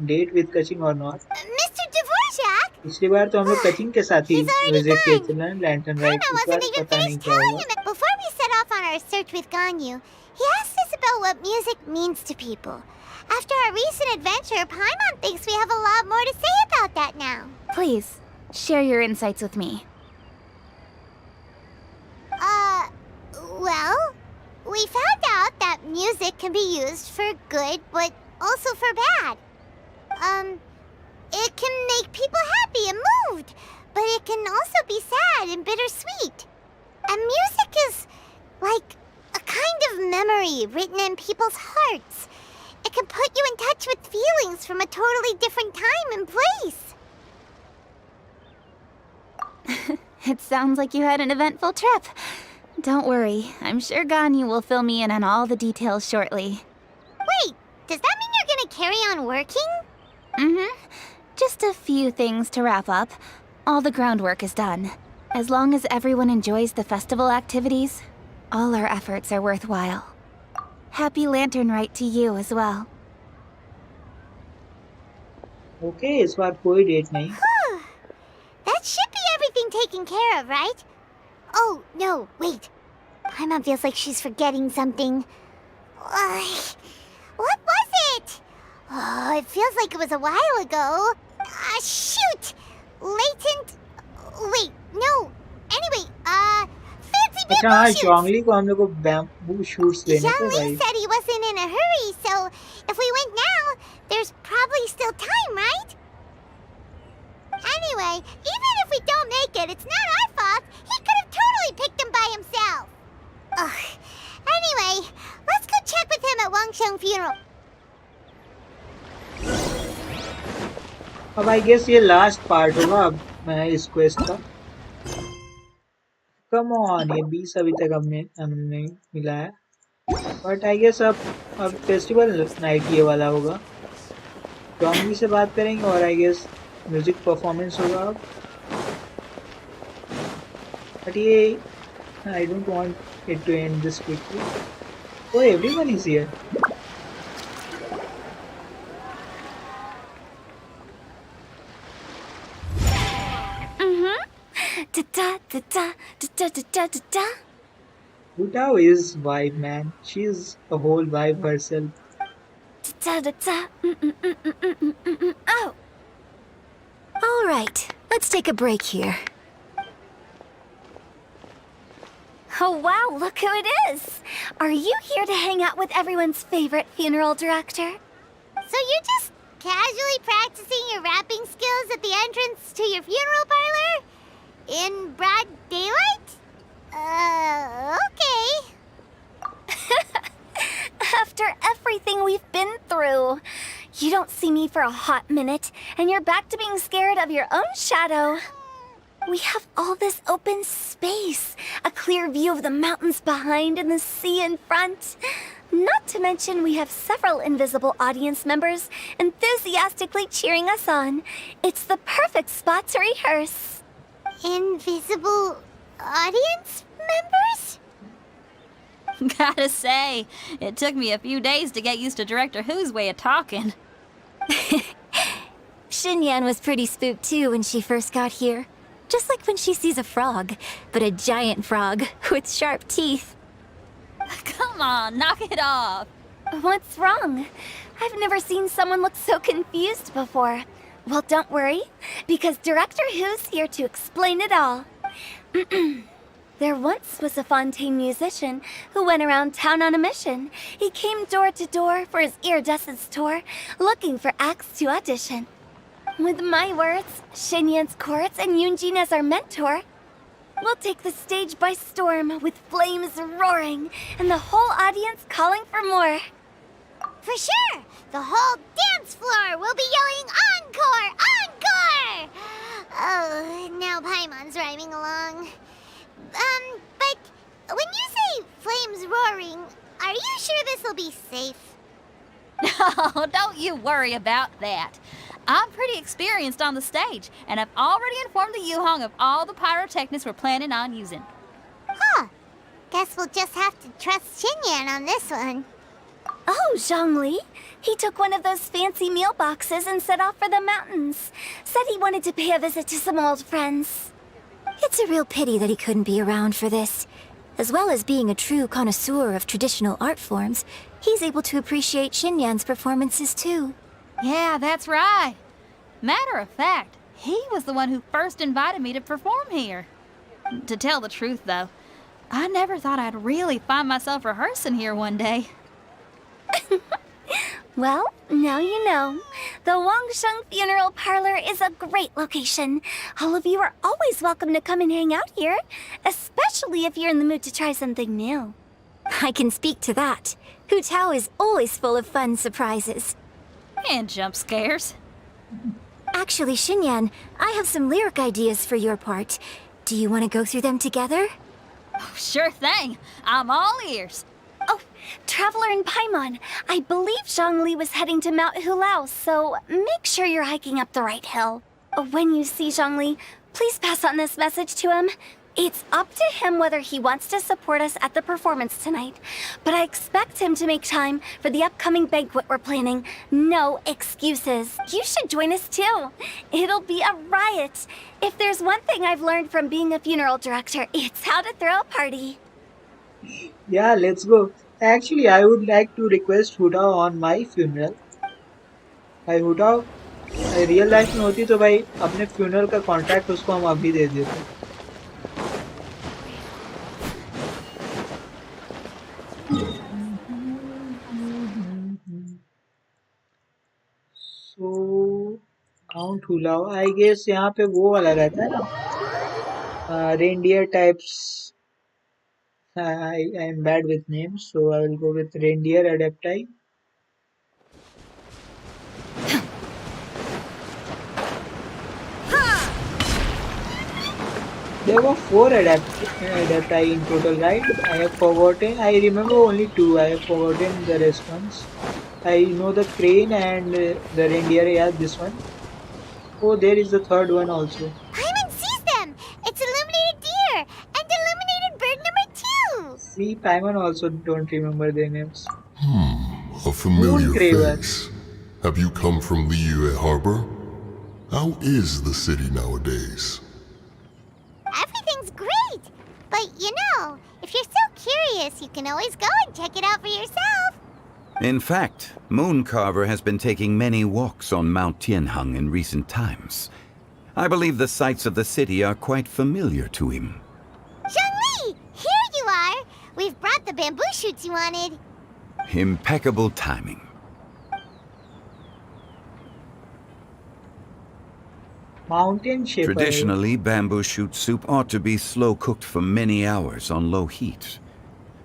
date with Kaching or not. Mr. Dvorak? पिछली बार तो हम लोग कचिंग के साथ ही विजिट किए थे ना लैंटर्न राइट. इस बार Even पता नहीं finished क्या telling हुआ. him before we set off on our search with Ganyu. He asked us about what music means to people. After our recent adventure, Paimon thinks we have a lot more to say about that now. Please, share your insights with me. Well, we found out that music can be used for good, but also for bad. It can make people happy and moved, but it can also be sad and bittersweet. And music is like a kind of memory written in people's hearts. It can put you in touch with feelings from a totally different time and place. It sounds like you had an eventful trip. Don't worry, I'm sure Ganyu will fill me in on all the details shortly. Wait, does that mean you're gonna carry on working? Mm-hmm. Just a few things to wrap up. All the groundwork is done. As long as everyone enjoys the festival activities, all our efforts are worthwhile. Happy Lantern Rite to you as well. Okay, इस बार कोई date नहीं. That should be everything taken care of, right? Oh, no, wait. Paimon feels like she's forgetting something. What was it? Oh, it feels like it was a while ago. Shoot! Latent... Wait, no. Anyway, fancy अच्छा bamboo हाँ shoots. शॉन्गली को हम लोग को bamboo shoots लेने थे Zhang भाई. Li said he wasn't in a hurry, so if we went now, there's probably still time, right? Anyway, even if we don't make it, it's not our fault. He could have totally picked them by himself. Ugh. Anyway, let's go check with him at Wangsheng funeral. अब I guess ये last part होगा अब मैं इस quest का. Come on, ये 20 अभी तक हमने मिला है. बट आई गेस अब फेस्टिवल नाइट ये वाला होगा. टॉमी से बात करेंगे और आई गेस म्यूजिक परफॉर्मेंस होगा अब. बट ये I don't want it to end this quickly. Oh everyone is here. Utao is vibe, man. She's a whole vibe herself. Oh! All right, let's take a break here. Oh wow, look who it is! Are you here to hang out with everyone's favorite funeral director? So you're just casually practicing your rapping skills at the entrance to your funeral parlor? In broad daylight? Okay. After everything we've been through, you don't see me for a hot minute, and you're back to being scared of your own shadow. We have all this open space, a clear view of the mountains behind and the sea in front. Not to mention we have several invisible audience members enthusiastically cheering us on. It's the perfect spot to rehearse. Invisible audience members? Gotta say, it took me a few days to get used to Director Who's way of talking. Xinyan was pretty spooked too when she first got here. Just like when she sees a frog, but a giant frog with sharp teeth. Come on, knock it off. What's wrong? I've never seen someone look so confused before. Well, don't worry, because Director Who's here to explain it all. There once was a Fontaine musician who went around town on a mission. He came door to door for his iridescence tour, looking for acts to audition. With my words, Xinyan's chorus, and Yunjin as our mentor, we'll take the stage by storm with flames roaring and the whole audience calling for more. For sure! The whole dance floor will be yelling encore! Encore! Oh, now Paimon's rhyming along. But when you say flames roaring, are you sure this'll be safe? No, don't you worry about that. I'm pretty experienced on the stage, and I've already informed the Yuhong of all the pyrotechnics we're planning on using. Huh. Guess we'll just have to trust Xinyan on this one. Oh, Zhongli. He took one of those fancy meal boxes and set off for the mountains. Said he wanted to pay a visit to some old friends. It's a real pity that he couldn't be around for this. As well as being a true connoisseur of traditional art forms, he's able to appreciate Xinyan's performances too. Yeah, that's right. Matter of fact, he was the one who first invited me to perform here. To tell the truth, though, I never thought I'd really find myself rehearsing here one day. Well, now you know. The Wangsheng Funeral Parlor is a great location. All of you are always welcome to come and hang out here, especially if you're in the mood to try something new. I can speak to that. Hu Tao is always full of fun surprises. And jump scares. Actually, Xinyan, I have some lyric ideas for your part. Do you want to go through them together? Oh, sure thing. I'm all ears. Oh, Traveler in Paimon, I believe Zhongli was heading to Mount Hulao, so make sure you're hiking up the right hill. When you see Zhongli, please pass on this message to him. It's up to him whether he wants to support us at the performance tonight, but I expect him to make time for the upcoming banquet we're planning. No excuses. You should join us too. It'll be a riot. If there's one thing I've learned from being a funeral director, it's how to throw a party. Yeah, let's go. Actually, I would like to request Hutao on my funeral. भाई Hutao, real life में होती तो भाई अपने funeral का contract उसको हम अभी दे देते. So Mount Hulao, I guess यहाँ पे वो वाला रहता है ना, reindeer types. I am bad with names, so I will go with reindeer adapti. There were 4 adapti in total, right? I have forgotten. I remember only 2. I have forgotten the rest ones. I know the crane and the reindeer. Yeah, this one. Oh, there is the third one also. Paimon sees them! It's illuminated deer and illuminated bird number 2! See, Paimon also don't remember their names. A familiar face. Have you come from Liyue Harbor? How is the city nowadays? Everything's great! But you know, if you're so curious, you can always go and check it out for yourself! In fact, Mooncarver has been taking many walks on Mount Tianheng in recent times. I believe the sights of the city are quite familiar to him. Zhongli! Here you are! We've brought the bamboo shoots you wanted. Impeccable timing. Mountain shepherd. Traditionally, bamboo shoot soup ought to be slow-cooked for many hours on low heat.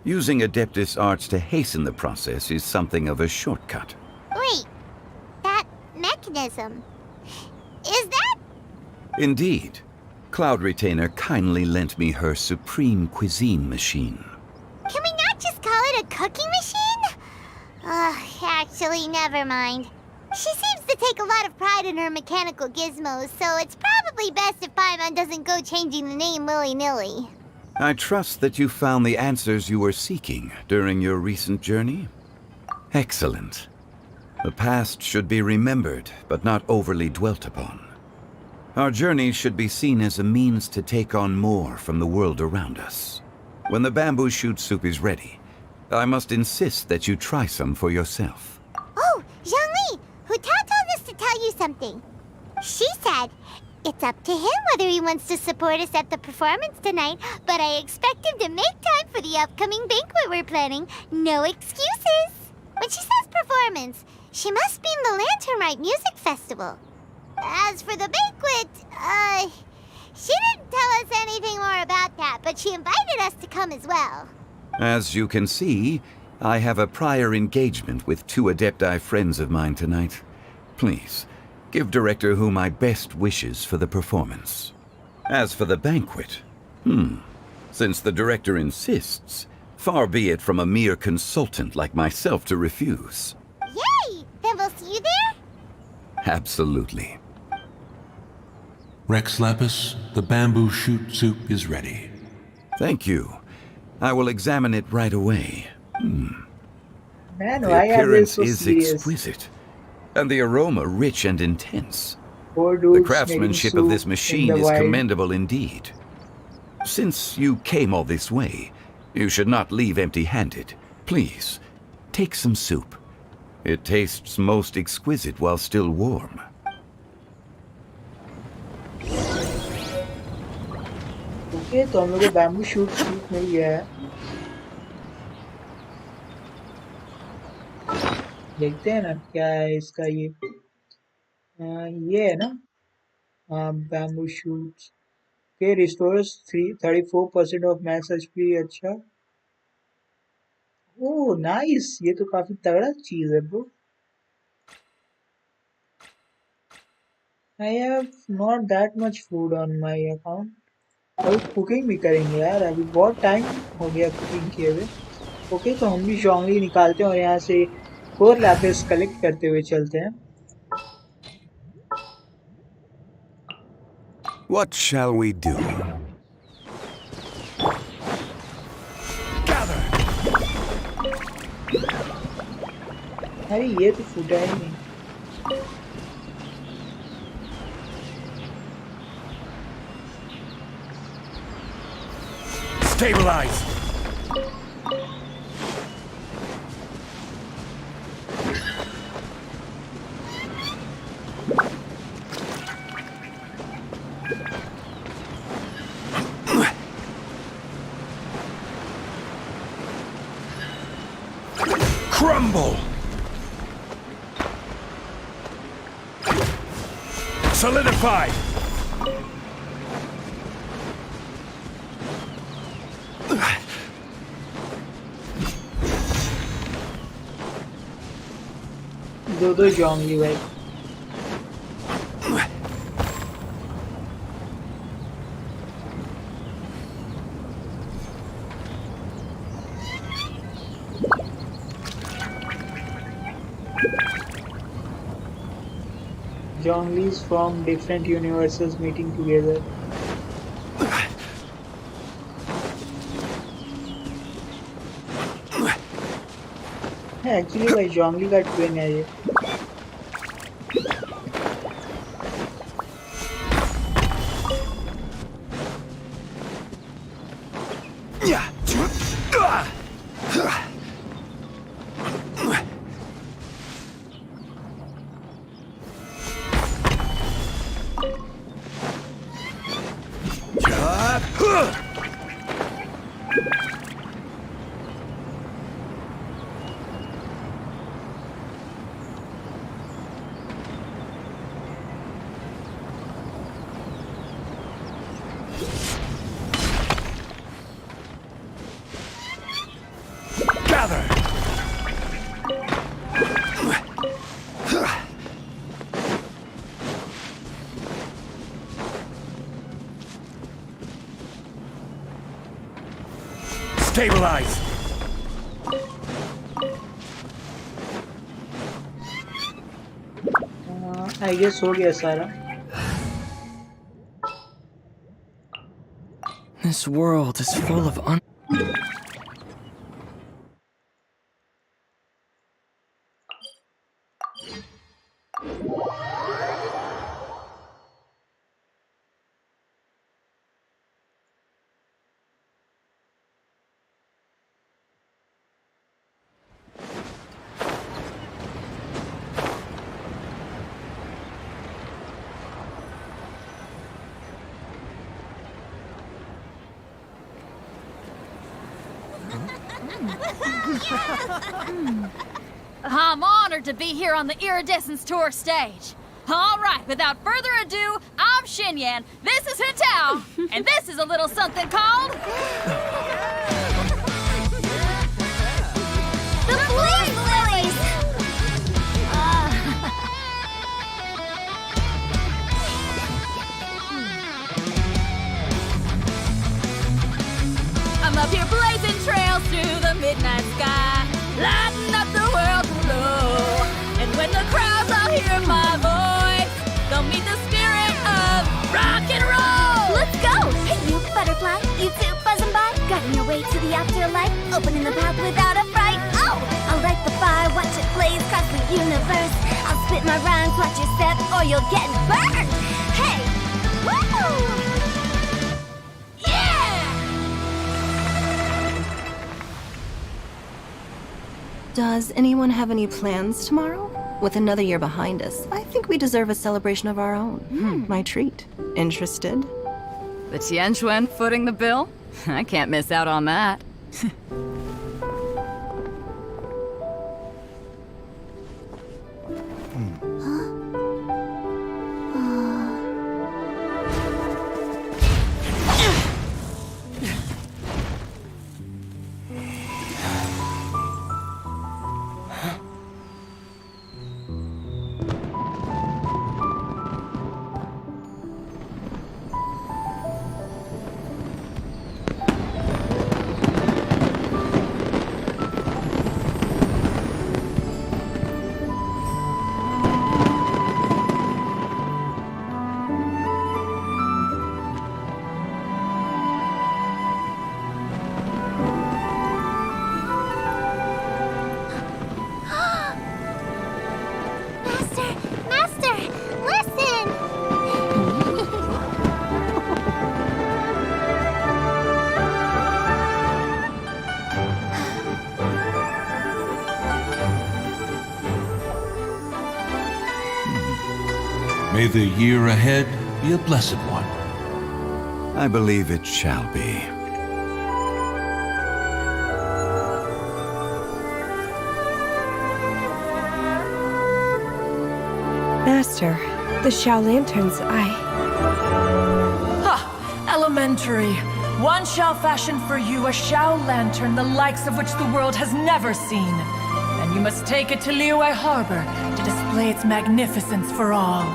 Using Adeptus arts to hasten the process is something of a shortcut. Wait, that mechanism, is that? Indeed. Cloud Retainer kindly lent me her supreme cuisine machine. Can we not just call it a cooking machine? Actually, never mind. She seems to take a lot of pride in her mechanical gizmos, so it's probably best if Paimon doesn't go changing the name willy-nilly. I trust that you found the answers you were seeking during your recent journey. Excellent. The past should be remembered, but not overly dwelt upon. Our journey should be seen as a means to take on more from the world around us. When the bamboo shoot soup is ready, I must insist that you try some for yourself. Oh, Zhongli! Hutao told us to tell you something. She said, it's up to him whether he wants to support us at the performance tonight, but I expect him to make time for the upcoming banquet we're planning. No excuses! When she says performance, she must mean the Lantern Rite Music Festival. As for the banquet, she didn't tell us anything more about that, but she invited us to come as well. As you can see, I have a prior engagement with 2 Adepti friends of mine tonight. Please, give Director Hu my best wishes for the performance. As for the banquet, since the Director insists, far be it from a mere consultant like myself to refuse. Yay! Then we'll see you there? Absolutely. Rex Lapis, the bamboo shoot soup is ready. Thank you. I will examine it right away. Man, The why are they appearance so is serious? exquisite, and the aroma rich and intense. 4 The dudes craftsmanship making of this soup in machine the is wild. commendable indeed. Since you came all this way, you should not leave empty-handed. Please, take some soup. It tastes most exquisite while still warm. Okay तो हम लोग को bamboo shoot suit मिल गया है। देखते हैं ना क्या है इसका ये है ना बैम्बू शूट्स के रिस्टोर्स 34% ऑफ मैक्स एचपी। अच्छा, ओह नाइस, ये तो काफी तगड़ा चीज है bro. I have not that much food on my account. अभी कुकिंग भी करेंगे यार, अभी बहुत टाइम हो गया कुकिंग किए हुए। ओके तो हम भी जॉन्गली निकालते हैं और यहाँ से 4 लैपिस कलेक्ट करते हुए चलते हैं। What shall we do? अरे ये तो फूटा ही नहीं। Stabilize! Crumble! Solidify! दो जॉन्गली भाई। Zhonglis from different universes meeting together. Actually भाई जोंगली का ट्विन है ये। Stabilize! आई गेस हो गया सारा। This world is full of I'm honored to be here on the Iridescence Tour stage. All right, without further ado, I'm Xinyan, this is Hutao, and this is a little something called... up here blazing trails through the midnight sky, lighting up the world below. And when the crowds all hear my voice, they'll meet the spirit of rock and roll. Let's go! Hey, you butterfly, you too buzzing by, guiding your way to the afterlife, opening the path without a fright. Oh, I'll light the fire, watch it blaze across the universe. I'll spit my rhymes, watch your step, or you'll get burned. Hey, woo! Does anyone have any plans tomorrow? With another year behind us, I think we deserve a celebration of our own. My treat. Interested? The Tianquan footing the bill? I can't miss out on that. Master, listen! May the year ahead be a blessed one. I believe it shall be. Master, the Shao lanterns, Ha! Elementary. One shall fashion for you a Shao lantern the likes of which the world has never seen. And you must take it to Liyue Harbor to display its magnificence for all.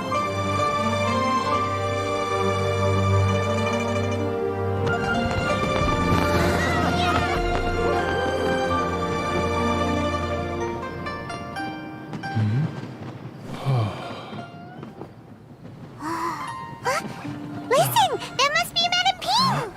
Listen! That must be Madame Ping!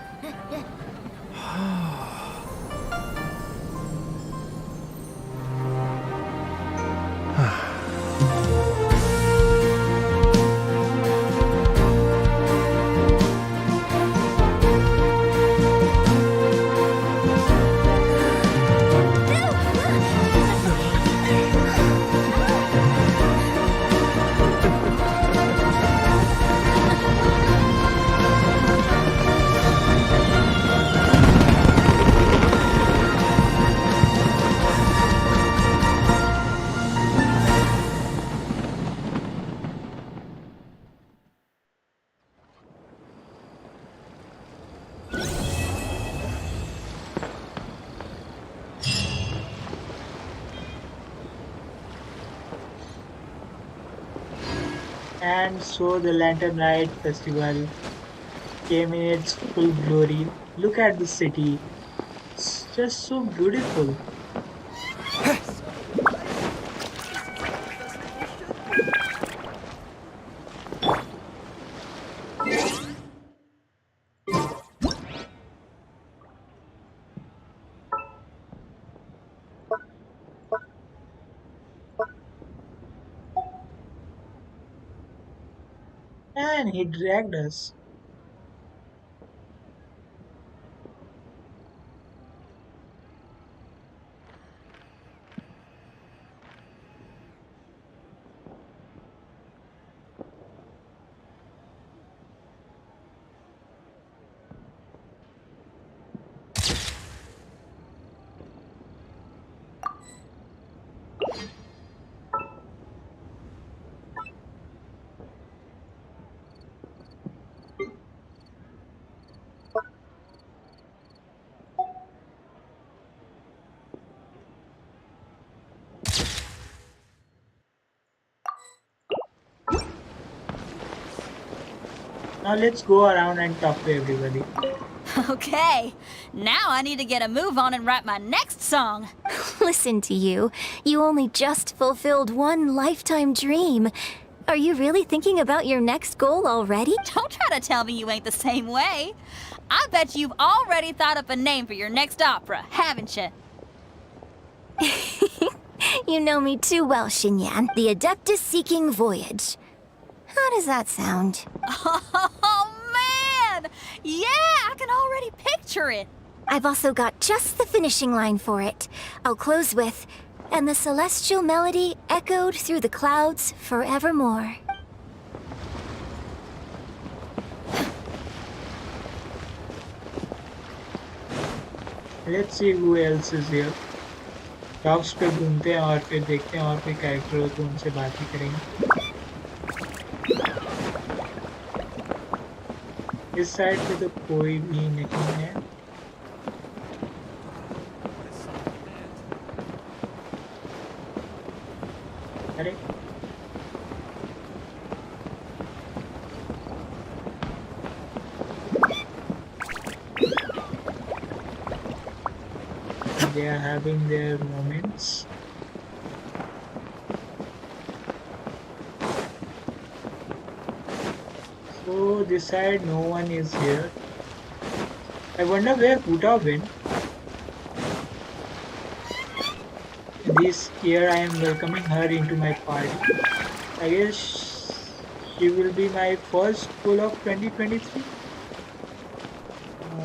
And so the Lantern Rite Festival came in its full glory. Look at the city. It's just so beautiful. And he dragged us. Now let's go around and talk to everybody. Okay, now I need to get a move on and write my next song. Listen to you. You only just fulfilled one lifetime dream. Are you really thinking about your next goal already? Don't try to tell me you ain't the same way. I bet you've already thought up a name for your next opera, haven't you? You know me too well, Xinyan. The Adeptus-Seeking Voyage. How does that sound? Oh, man! Yeah, I can already picture it. I've also got just the finishing line for it. I'll close with, "And the celestial melody echoed through the clouds forevermore." Let's see who else is here. Tops पे घूमते हैं और फिर देखते हैं और कोई character हो तो उनसे बात ही करेंगे। इस साइड पे तो कोई भी नहीं है। अरे they are having their moments. So this side no one is here. I wonder where Puta went. This year I am welcoming her into my party. I guess she will be my first goal of 2023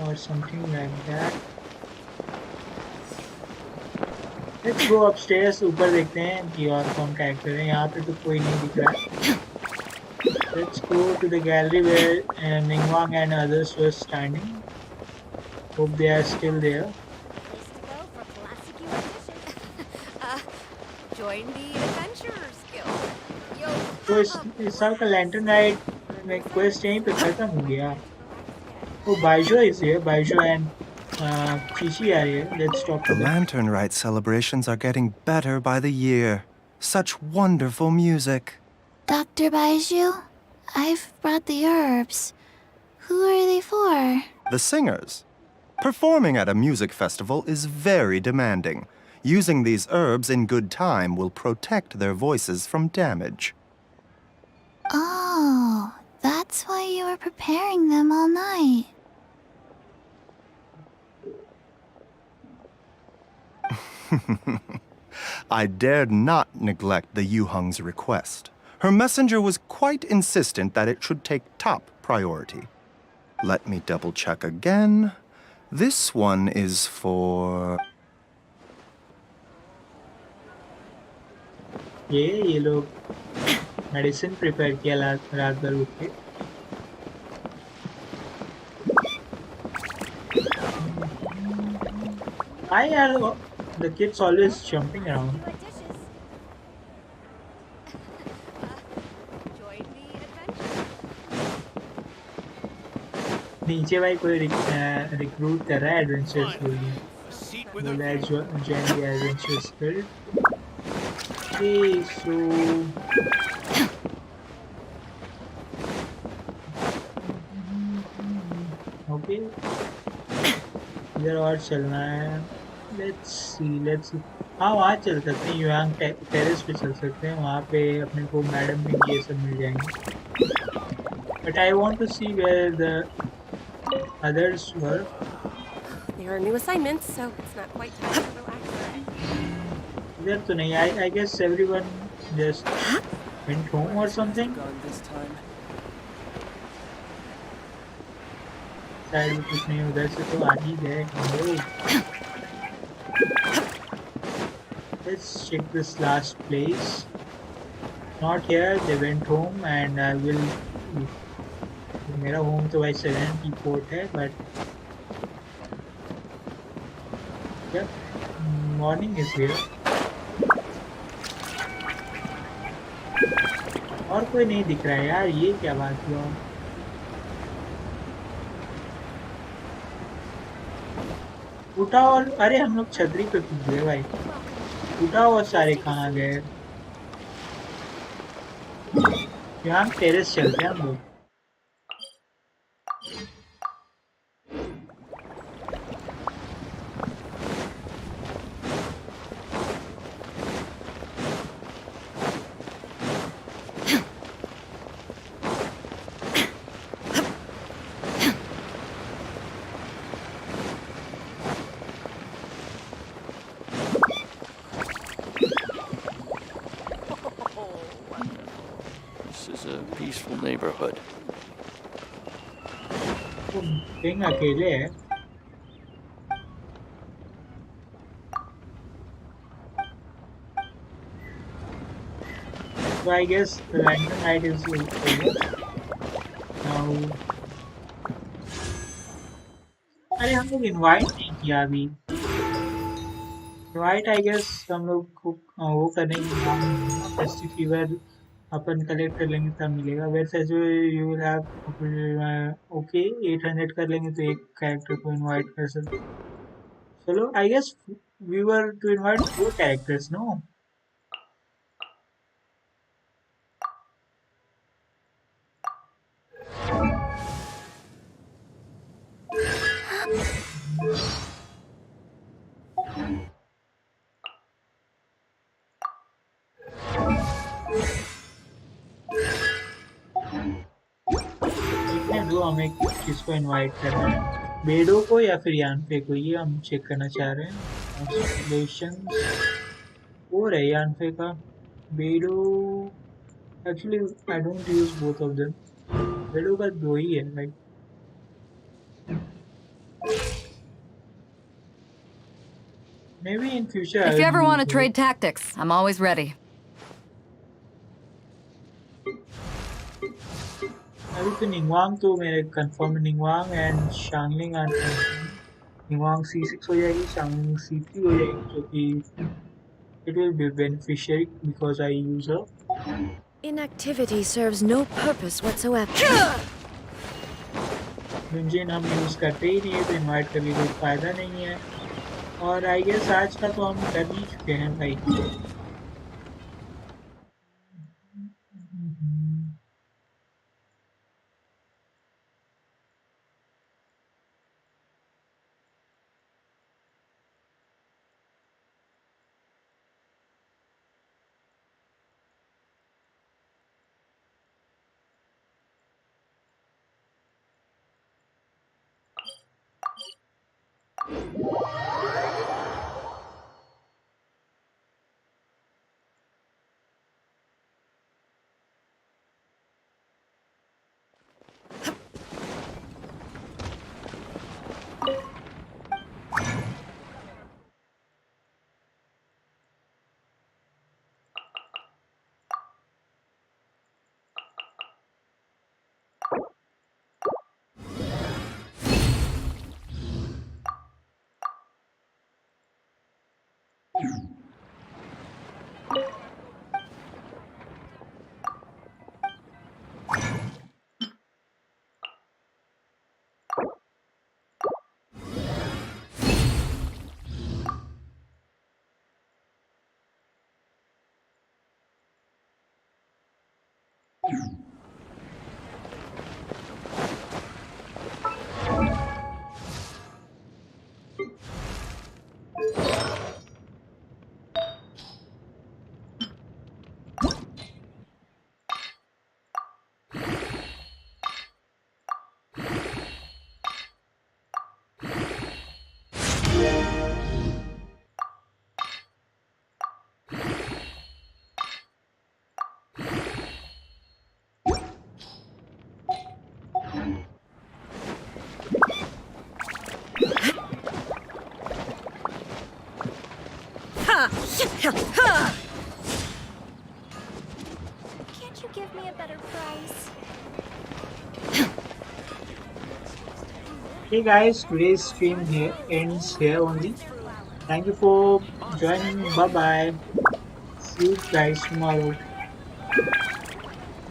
or something like that. Let's go upstairs. ऊपर देखते हैं कि और कौन character है। यहाँ पे तो कोई नहीं दिख रहा। Let's go to the gallery where Ningwang and others were standing. Hope they are still there. Join the Adventurers Guild. तो इस साल का लैंटर्न राइट में क्वेस्ट यहीं पे खत्म हो गया। Oh, Baijo is here. Baijo and Chichi are here. Let's talk to The them. Lantern Rite celebrations are getting better by the year. Such wonderful music. Dr. Baiju, I've brought the herbs. Who are they for? The singers. Performing at a music festival is very demanding. Using these herbs in good time will protect their voices from damage. Oh, that's why you were preparing them all night. I dared not neglect the Yuheng's request. Her messenger was quite insistent that it should take top priority. Let me double check again. This one is for... ये लोग medicine prepare किया रात भर उठ के। Why are the kids always jumping around? नीचे भाई कोई रिक्रूट कर रहा है एडवेंचर्स के लिए। बोला join the adventures guild. Okay, so okay, इधर और चलना है। Let's see. हाँ वहाँ चल सकते हैं। युआंग टेरेस पे चल सकते हैं। वहाँ पे अपने को मैडम में ये सब मिल जाएंगे। But I want to see where the others were. There are new assignments, so it's not quite time to relax. इधर तो नहीं। I guess everyone just went home or something. Side में कुछ नहीं। उधर से तो आ ही गए। Let's check this last place. Not here. They went home, and I will. मेरा home तो भाई Serenity Port है, but yep, morning is here. और कोई नहीं दिख रहा है यार। ये क्या बात हुआ? उठा और अरे हम लोग छतरी पे कूद गए भाई। उठा और सारे कहाँ गए? यहाँ टेरेस चलते हैं हम लोग। neighborhood. Being अकेले है. So I guess the random night is over. Now, अरे हम लोग invite नहीं किया अभी. Right, I guess हम लोग को वो करेंगे फेस्टिव फीवर अपन कलेक्ट कर लेंगे तब मिलेगा. वैसे जो यू विल हैव ओके 800 कर लेंगे तो एक कैरेक्टर को इनवाइट कर सकते. चलो I guess we were to invite 4 characters no. जो हमें किसको इनवाइट करना है, बेडो को या फिर यानफे को, ये हम चेक करना चाह रहे हैं. हो रहा है यानफे का. Beidou actually I don't use both of them. Beidou का 2 ही है right. Maybe in future. If you ever want to trade tactics, I'm always ready. अभी तो निंगवांग तो मेरे confirm. Ningguang and Xiangling are confirm. Ningguang C6 हो जाएगी, शांगलिंग C3 हो जाएगी, जो कि it will be beneficial because I use her. Inactivity serves no purpose whatsoever. Genshin हम यूज करते ही नहीं है तो इनवाइट करने कोई फायदा नहीं है. और आई गेस आज का तो हम कर ही चुके हैं भाई. Can't you give me a better price? Hey guys, today's stream here ends here only. Thank you for joining. Bye bye. See you guys tomorrow.